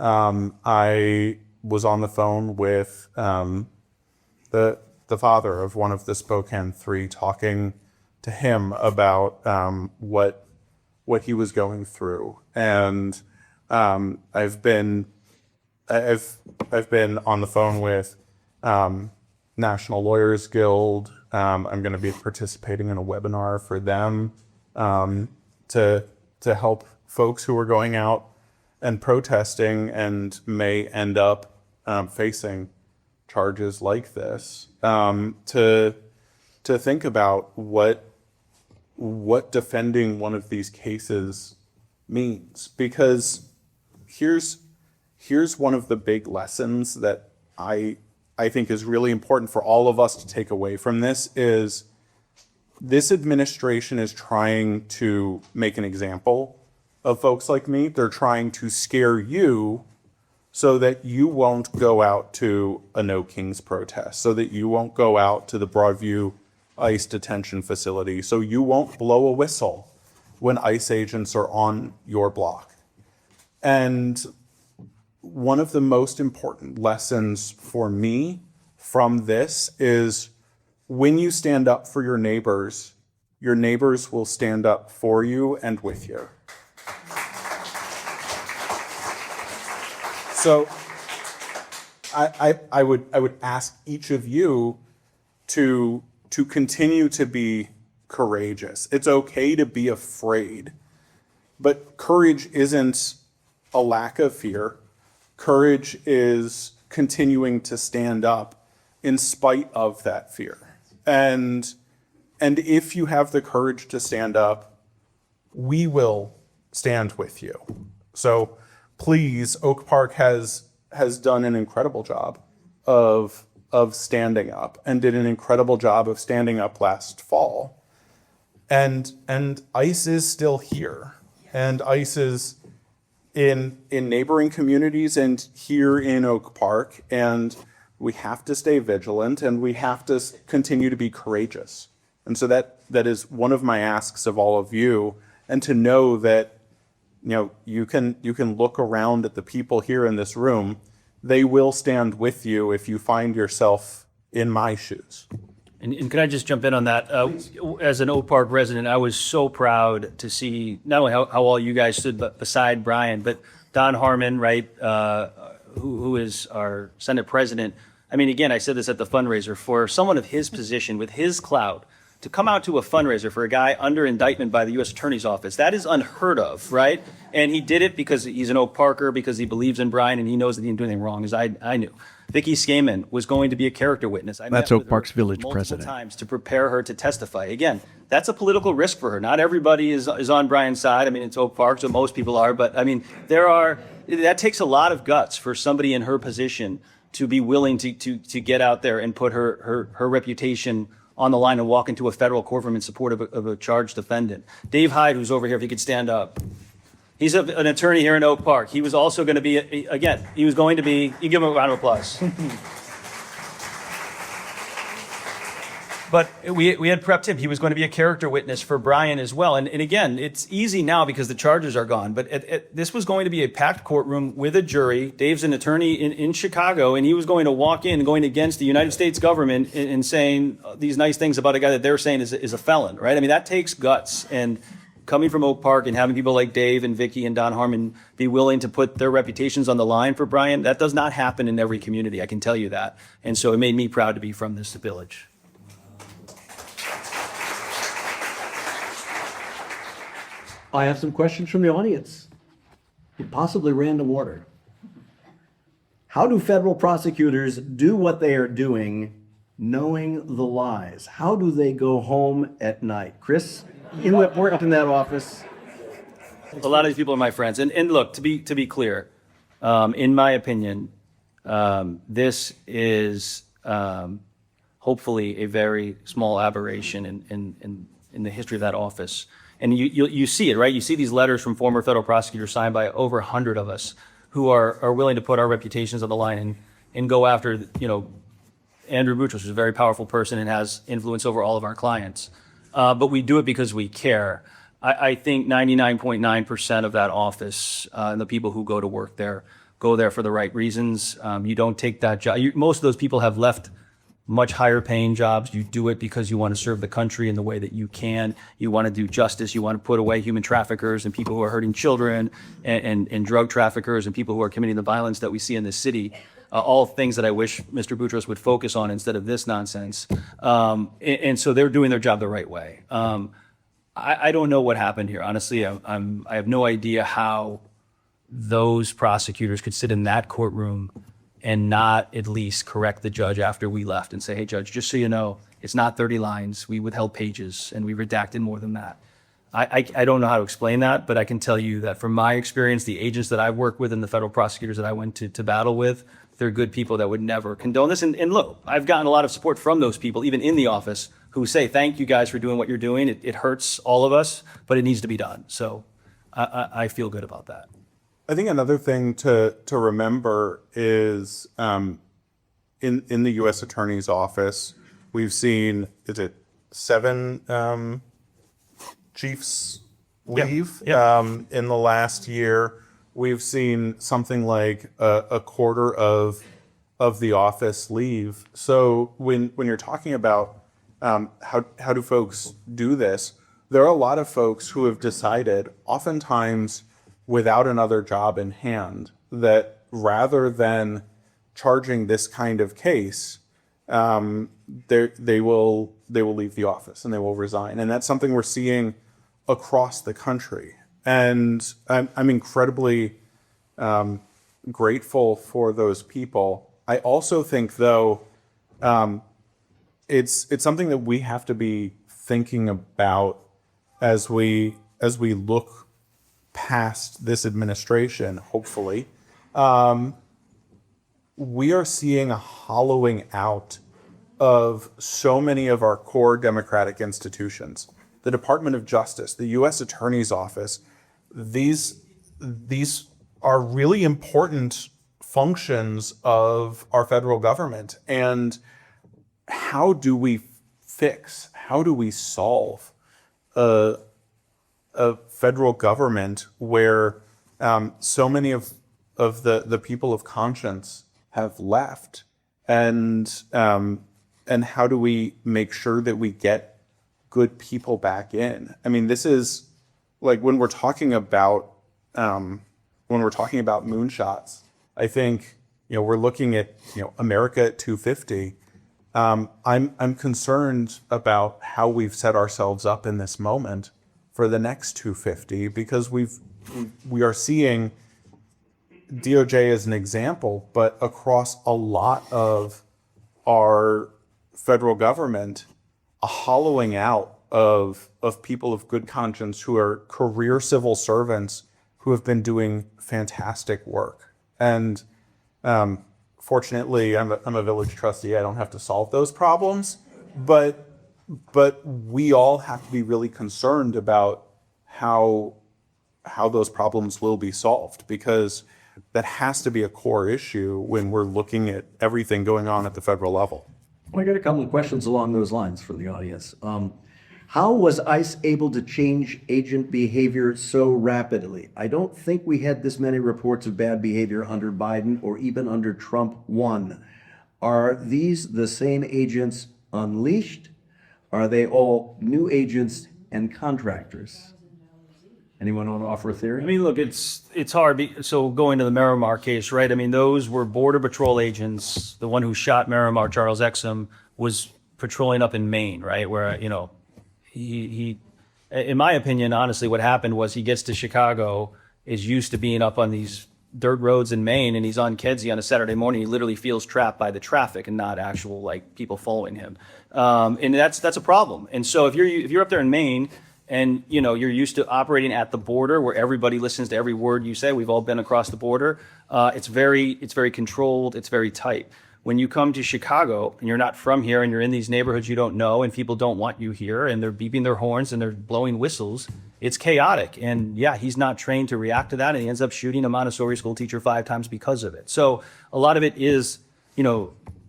I was on the phone with the father of one of the Spokane Three, talking to him about what he was going through, and I've been on the phone with National Lawyers Guild. I'm going to be participating in a webinar for them to help folks who are going out and protesting and may end up facing charges like this, to think about what defending one of these cases means. Because here's one of the big lessons that I think is really important for all of us to take away from this, is this administration is trying to make an example of folks like me. They're trying to scare you so that you won't go out to a No Kings protest, so that you won't go out to the Broadview ICE detention facility, so you won't blow a whistle when ICE agents are on your block. And one of the most important lessons for me from this is, when you stand up for your neighbors, your neighbors will stand up for you and with you. So I would ask each of you to continue to be courageous. It's okay to be afraid, but courage isn't a lack of fear. Courage is continuing to stand up in spite of that fear. And if you have the courage to stand up, we will stand with you. So please, Oak Park has done an incredible job of standing up, and did an incredible job of standing up last fall. And ICE is still here, and ICE is in neighboring communities and here in Oak Park, and we have to stay vigilant, and we have to continue to be courageous. And so that is one of my asks of all of you, and to know that, you know, you can look around at the people here in this room. They will stand with you if you find yourself in my shoes.
And can I just jump in on that? As an Oak Park resident, I was so proud to see not only how all you guys stood beside Brian, but Don Harmon, right, who is our Senate president. I mean, again, I said this at the fundraiser, for someone of his position, with his clout, to come out to a fundraiser for a guy under indictment by the U.S. Attorney's Office, that is unheard of, right? And he did it because he's an Oak Parker, because he believes in Brian, and he knows that he didn't do anything wrong, as I knew. Vicki Skaman was going to be a character witness.
That's Oak Park's village president.
Multiple times to prepare her to testify. Again, that's a political risk for her. Not everybody is on Brian's side. I mean, it's Oak Park, so most people are. But I mean, that takes a lot of guts for somebody in her position to be willing to get out there and put her reputation on the line and walk into a federal courtroom in support of a charged defendant. Dave Hyde, who's over here, if he could stand up. He's an attorney here in Oak Park. He was also going to be, you give him a round of applause. But we had prepped him. He was going to be a character witness for Brian as well. And again, it's easy now because the charges are gone. But this was going to be a packed courtroom with a jury. Dave's an attorney in Chicago, and he was going to walk in going against the United States government and saying these nice things about a guy that they're saying is a felon, right? I mean, that takes guts. And coming from Oak Park and having people like Dave and Vicki and Don Harmon be willing to put their reputations on the line for Brian, that does not happen in every community, I can tell you that. And so it made me proud to be from this village.
I have some questions from the audience, in possibly random order. How do federal prosecutors do what they are doing knowing the lies? How do they go home at night? Chris, you worked in that office.
A lot of these people are my friends. And look, to be clear, in my opinion, this is hopefully a very small aberration in the history of that office. And you see it, right? You see these letters from former federal prosecutors signed by over 100 of us who are willing to put our reputations on the line and go after, Andrew Boutros, who's a very powerful person and has influence over all of our clients. But we do it because we care. I think 99.9% of that office and the people who go to work there go there for the right reasons. You don't take that job. Most of those people have left much higher paying jobs. You do it because you want to serve the country in the way that you can. You want to do justice. You want to put away human traffickers and people who are hurting children and drug traffickers and people who are committing the violence that we see in this city. All things that I wish Mr. Boutros would focus on instead of this nonsense. And so they're doing their job the right way. I don't know what happened here. Honestly, I have no idea how those prosecutors could sit in that courtroom and not at least correct the judge after we left and say, hey, judge, just so you know, it's not 30 lines. We withheld pages and we redacted more than that. I don't know how to explain that, but I can tell you that from my experience, the agents that I've worked with and the federal prosecutors that I went to battle with, they're good people that would never condone this. And look, I've gotten a lot of support from those people, even in the office, who say, thank you guys for doing what you're doing. It hurts all of us, but it needs to be done. So I feel good about that.
I think another thing to remember is in the U.S. Attorney's Office, we've seen, is it 7 chiefs leave in the last year? We've seen something like a quarter of the office leave. So when you're talking about how do folks do this? There are a lot of folks who have decided, oftentimes without another job in hand, that rather than charging this kind of case, they will leave the office and they will resign, and that's something we're seeing across the country. And I'm incredibly grateful for those people. I also think, though, it's something that we have to be thinking about as we look past this administration, hopefully. We are seeing a hollowing out of so many of our core democratic institutions. The Department of Justice, the U.S. Attorney's Office, these are really important functions of our federal government. And how do we solve a federal government where so many of the people of conscience have left, and how do we make sure that we get good people back in? I mean, this is like when we're talking about moonshots. I think we're looking at America at 250. I'm concerned about how we've set ourselves up in this moment for the next 250, because we are seeing DOJ as an example, but across a lot of our federal government, a hollowing out of people of good conscience who are career civil servants who have been doing fantastic work. And fortunately, I'm a village trustee. I don't have to solve those problems, but we all have to be really concerned about how those problems will be solved, because that has to be a core issue when we're looking at everything going on at the federal level.
Well, I got a couple of questions along those lines from the audience. How was ICE able to change agent behavior so rapidly? I don't think we had this many reports of bad behavior under Biden or even under Trump 1. Are these the same agents unleashed? Are they all new agents and contractors? Anyone want to offer a theory?
I mean, look, it's hard. So going to the Miramar case, right? I mean, those were Border Patrol agents. The one who shot Miramar, Charles Exum, was patrolling up in Maine, right? Where, he in my opinion, honestly, what happened was he gets to Chicago, is used to being up on these dirt roads in Maine, and he's on Kedzie on a Saturday morning. He literally feels trapped by the traffic and not actual people following him. And that's a problem. And so if you're up there in Maine, and you're used to operating at the border where everybody listens to every word you say. We've all been across the border. It's very controlled. It's very tight. When you come to Chicago and you're not from here and you're in these neighborhoods you don't know and people don't want you here and they're beeping their horns and they're blowing whistles, it's chaotic. And yeah, he's not trained to react to that, and he ends up shooting a Montessori school teacher 5 times because of it. So a lot of it is,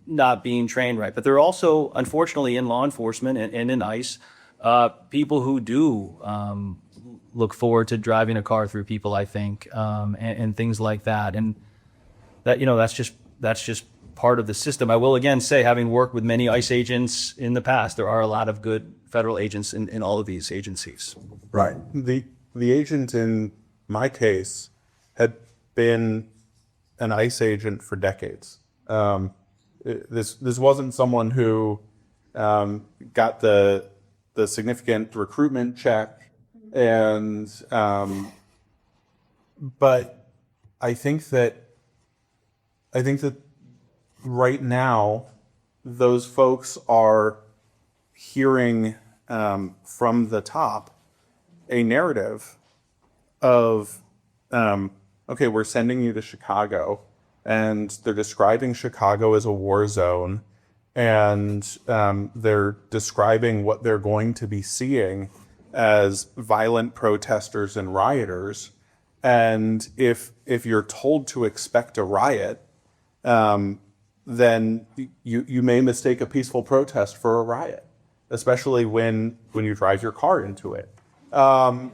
not being trained right. But there are also, unfortunately, in law enforcement and in ICE, people who do look forward to driving a car through people, I think, and things like that. And that, that's just part of the system. I will again say, having worked with many ICE agents in the past, there are a lot of good federal agents in all of these agencies.
Right. The agent in my case had been an ICE agent for decades. This wasn't someone who got the significant recruitment check, and but I think that right now those folks are hearing from the top a narrative of okay, we're sending you to Chicago, and they're describing Chicago as a war zone. And they're describing what they're going to be seeing as violent protesters and rioters. And if you're told to expect a riot, then you may mistake a peaceful protest for a riot, especially when you drive your car into it. But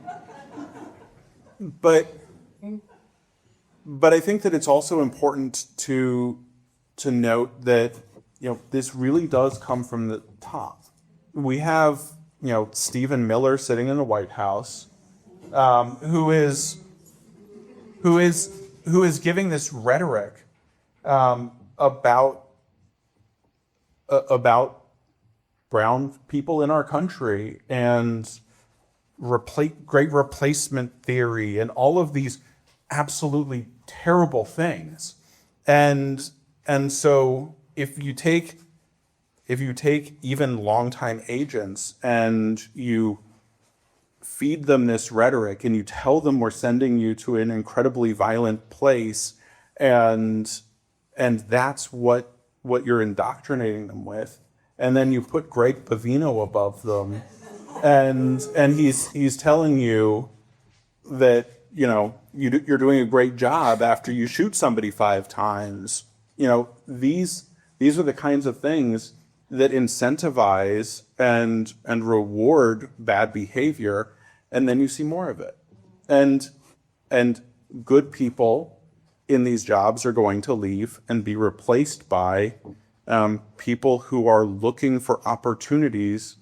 I think that it's also important to note that this really does come from the top. we have, Stephen Miller sitting in the White House, who is giving this rhetoric about brown people in our country and great replacement theory and all of these absolutely terrible things. And so if you take even longtime agents and you feed them this rhetoric and you tell them we're sending you to an incredibly violent place, and that's what you're indoctrinating them with, and then you put Greg Bavino above them, and he's telling you that you're doing a great job after you shoot somebody 5 times. These are the kinds of things that incentivize and reward bad behavior, and then you see more of it. And good people in these jobs are going to leave and be replaced by people who are looking for opportunities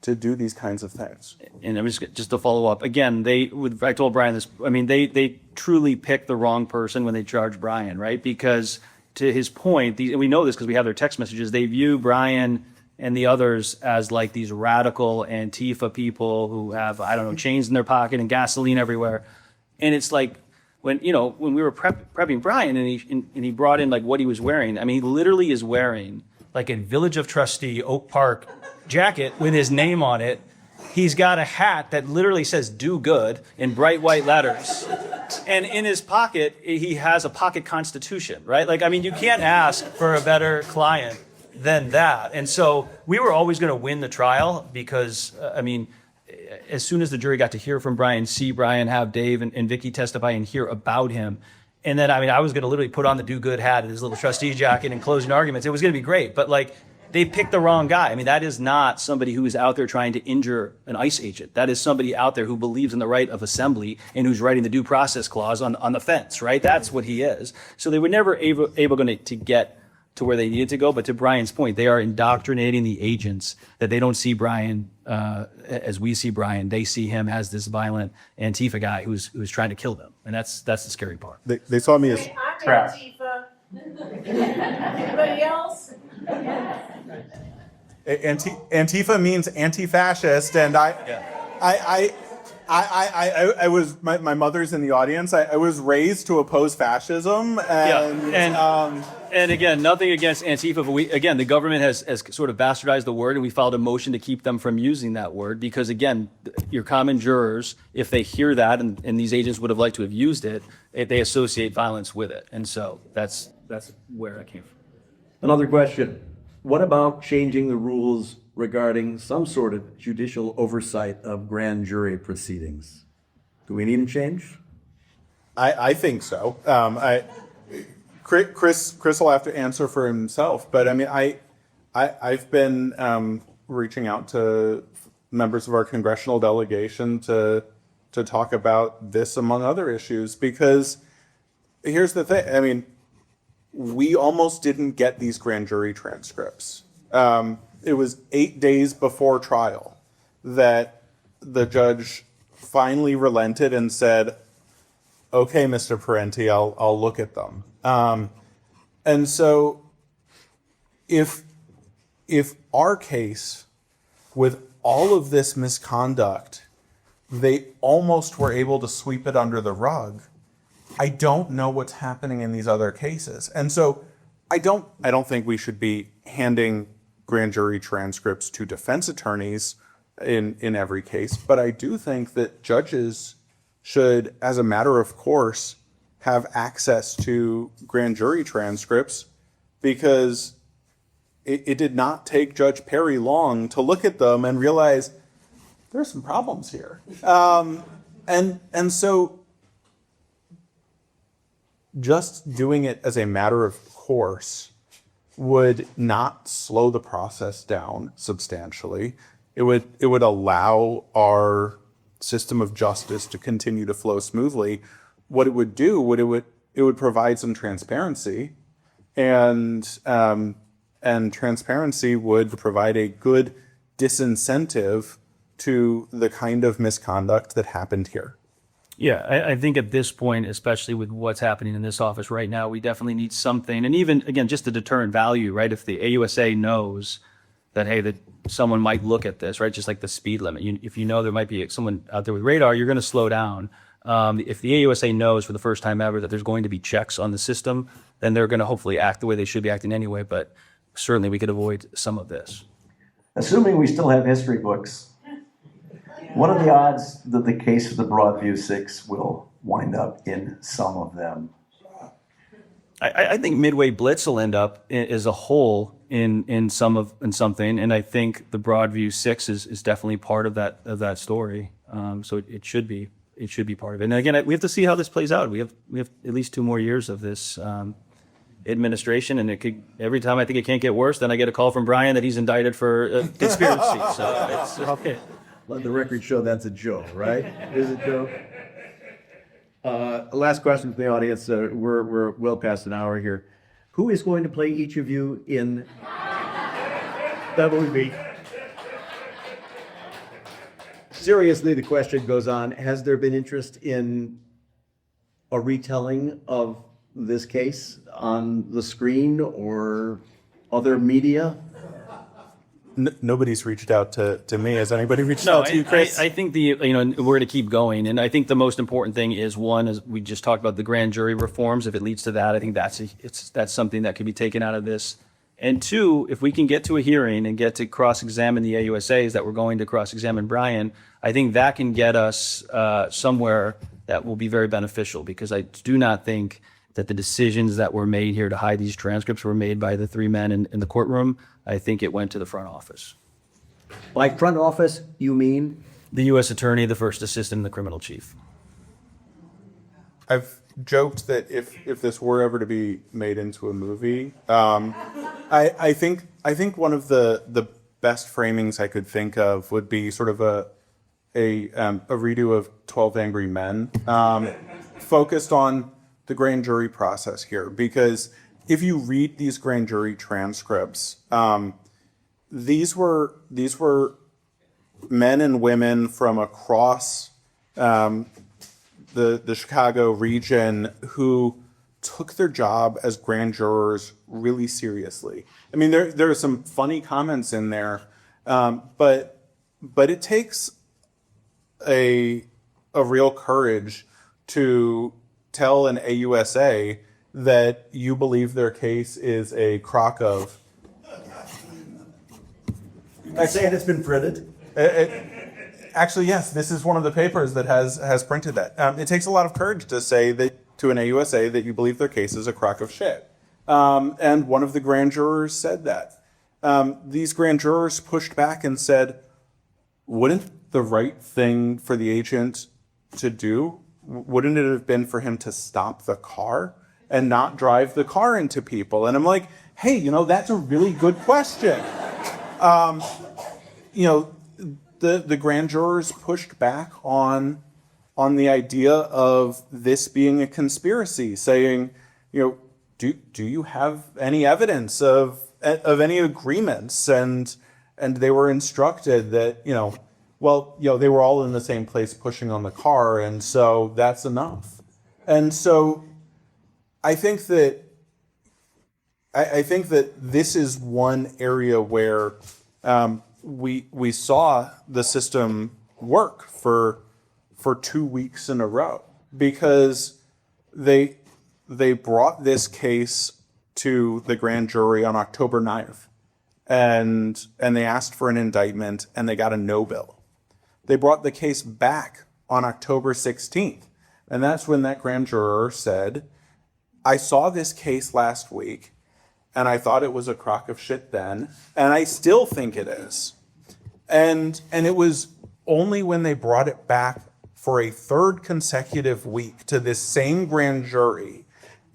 to do these kinds of things.
And I'm just to follow up again. I told Brian this. I mean, they truly picked the wrong person when they charged Brian, right? Because to his point, and we know this because we have their text messages. They view Brian and the others as like these radical Antifa people who have, I don't know, chains in their pocket and gasoline everywhere. And it's like when we were prepping Brian and he brought in like what he was wearing. I mean, he literally is wearing like a Village of Trustee Oak Park jacket with his name on it. He's got a hat that literally says "Do Good" in bright white letters. And in his pocket, he has a pocket Constitution, right? Like, I mean, you can't ask for a better client than that. And so we were always going to win the trial because, as soon as the jury got to hear from Brian, see Brian, have Dave and Vicky testify and hear about him. And then, I was going to literally put on the "Do Good" hat and his little trustee jacket and closing arguments. It was going to be great. But, they picked the wrong guy. I mean, that is not somebody who is out there trying to injure an ICE agent. That is somebody out there who believes in the right of assembly and who's writing the due process clause on the fence, right? That's what he is. So they were never able to get to where they needed to go. But to Brian's point, they are indoctrinating the agents that they don't see Brian as we see Brian. They see him as this violent Antifa guy who's trying to kill them. And that's the scary part.
They saw me as
I'm
trash.
Antifa. Anybody else?
Antifa means anti-fascist, and I was my mother's in the audience. I was raised to oppose fascism,
and again, nothing against Antifa, but the government has sort of bastardized the word, and we filed a motion to keep them from using that word because, again, your common jurors, if they hear that, and these agents would have liked to have used it, they associate violence with it, and so that's where it came from.
Another question. What about changing the rules regarding some sort of judicial oversight of grand jury proceedings? Do we need them changed?
I think so. Chris will have to answer for himself, but I mean, I've been reaching out to members of our congressional delegation to talk about this among other issues, because here's the thing. I mean, we almost didn't get these grand jury transcripts. It was 8 days before trial that the judge finally relented and said, "Okay, Mr. Parente, I'll look at them." And so, if our case, with all of this misconduct, they almost were able to sweep it under the rug, I don't know what's happening in these other cases. And so I don't think we should be handing grand jury transcripts to defense attorneys in every case, but I do think that judges should, as a matter of course, have access to grand jury transcripts, because it did not take Judge Perry long to look at them and realize there's some problems here. And so just doing it as a matter of course would not slow the process down substantially. It would allow our system of justice to continue to flow smoothly. What it would do, it would provide some transparency, and transparency would provide a good disincentive to the kind of misconduct that happened here.
Yeah, I think at this point, especially with what's happening in this office right now, we definitely need something. And even, again, just the deterrent value, right? If the AUSA knows that, hey, that someone might look at this, right? Just like the speed limit. If you know there might be someone out there with radar, you're going to slow down. If the AUSA knows for the first time ever that there's going to be checks on the system, then they're going to hopefully act the way they should be acting anyway. But certainly we could avoid some of this.
Assuming we still have history books, what are the odds that the case of the Broadview Six will wind up in some of them?
I think Midway Blitz will end up as a whole in something, and I think the Broadview Six is definitely part of that story. So it should be part of it. And again, we have to see how this plays out. We have at least 2 more years of this administration, and it could, every time I think it can't get worse, then I get a call from Brian that he's indicted for conspiracy. So it's okay.
Let the record show that's a joke, right? Is it Joe? Last question from the audience. We're well past an hour here. Who is going to play each of you in that movie? Seriously, the question goes on. Has there been interest in a retelling of this case on the screen or other media?
Nobody's reached out to me. Has anybody reached out to you, Chris?
I think we're going to keep going, and I think the most important thing is, one, as we just talked about, the grand jury reforms. If it leads to that, I think that's something that could be taken out of this. And 2, if we can get to a hearing and get to cross-examine the AUSAs that we're going to cross-examine Brian, I think that can get us somewhere that will be very beneficial, because I do not think that the decisions that were made here to hide these transcripts were made by the 3 men in the courtroom. I think it went to the front office.
By front office, you mean?
The U.S. attorney, the first assistant, and the criminal chief.
I've joked that if this were ever to be made into a movie, I think one of the best framings I could think of would be sort of a redo of 12 Angry Men, focused on the grand jury process here, because if you read these grand jury transcripts, these were men and women from across the Chicago region who took their job as grand jurors really seriously. I mean, there are some funny comments in there, but it takes a real courage to tell an AUSA that you believe their case is a crock of.
I say it's been printed.
Actually, yes, this is one of the papers that has printed that. It takes a lot of courage to say that to an AUSA that you believe their case is a crock of shit. And one of the grand jurors said that. These grand jurors pushed back and said, wouldn't the right thing for the agent to do, wouldn't it have been for him to stop the car and not drive the car into people? And I'm like, hey, that's a really good question. The grand jurors pushed back on the idea of this being a conspiracy, saying, do you have any evidence of any agreements? And they were instructed that, they were all in the same place pushing on the car, and so that's enough. And so I think that this is one area where we saw the system work for 2 weeks in a row, because they brought this case to the grand jury on October 9th, and they asked for an indictment, and they got a no bill. They brought the case back on October 16th, and that's when that grand juror said, I saw this case last week, and I thought it was a crock of shit then, and I still think it is. And it was only when they brought it back for a 3rd consecutive week to this same grand jury,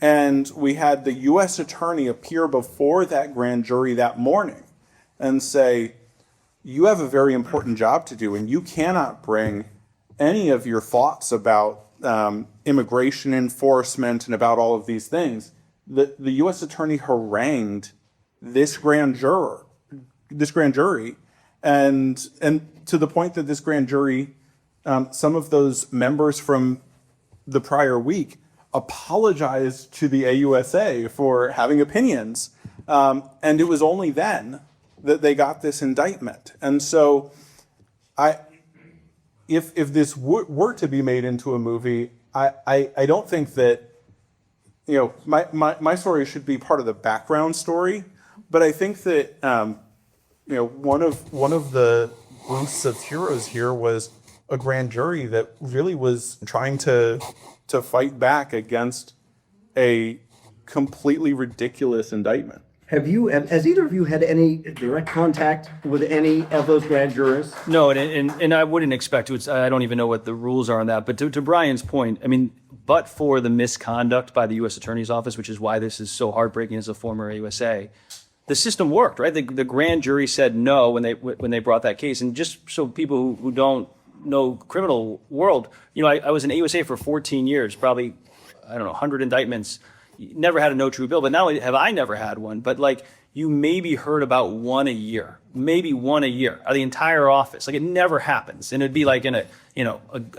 and we had the U.S. attorney appear before that grand jury that morning and say, you have a very important job to do, and you cannot bring any of your thoughts about immigration enforcement and about all of these things. The U.S. attorney harangued this grand jury And to the point that this grand jury, some of those members from the prior week apologized to the AUSA for having opinions. And it was only then that they got this indictment. And so if this were to be made into a movie, I don't think that, my story should be part of the background story, but I think that, one of the boosts of heroes here was a grand jury that really was trying to fight back against a completely ridiculous indictment.
Has either of you had any direct contact with any of those grand jurors?
No, and I wouldn't expect to. I don't even know what the rules are on that. But to Brian's point, I mean, but for the misconduct by the U.S. Attorney's Office, which is why this is so heartbreaking as a former AUSA, the system worked, right? The grand jury said no when they brought that case. And just so people who don't know criminal world, I was an AUSA for 14 years, probably, 100 indictments. Never had a no true bill, but not only have I never had one, but you maybe heard about one a year, maybe one a year, of the entire office. It never happens. And it'd be in a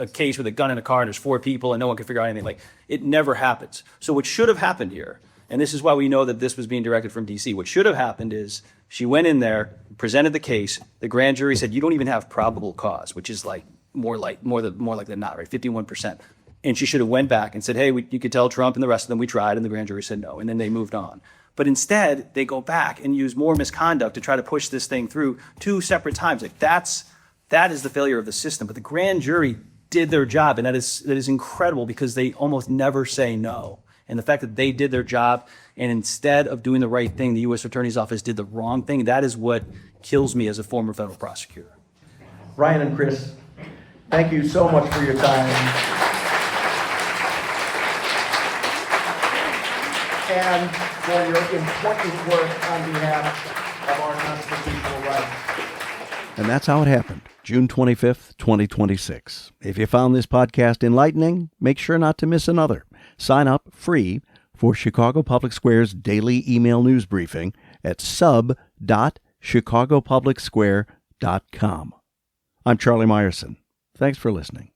case with a gun in a car and there's 4 people and no one can figure out anything. It never happens. So what should have happened here, and this is why we know that this was being directed from DC, what should have happened is she went in there, presented the case, the grand jury said, you don't even have probable cause, which is more like than not, right? 51%. And she should have went back and said, hey, you could tell Trump and the rest of them we tried, and the grand jury said no, and then they moved on. But instead, they go back and use more misconduct to try to push this thing through 2 separate times. That is the failure of the system. But the grand jury did their job, and that is incredible because they almost never say no. And the fact that they did their job, and instead of doing the right thing, the U.S. Attorney's Office did the wrong thing, that is what kills me as a former federal prosecutor.
Ryan and Chris, thank you so much for your time. And for your important work on behalf of our constitutional rights.
And that's how it happened, June 25th, 2026. If you found this podcast enlightening, make sure not to miss another. Sign up free for Chicago Public Square's daily email news briefing at sub.chicagopublicsquare.com. I'm Charlie Meyerson. Thanks for listening.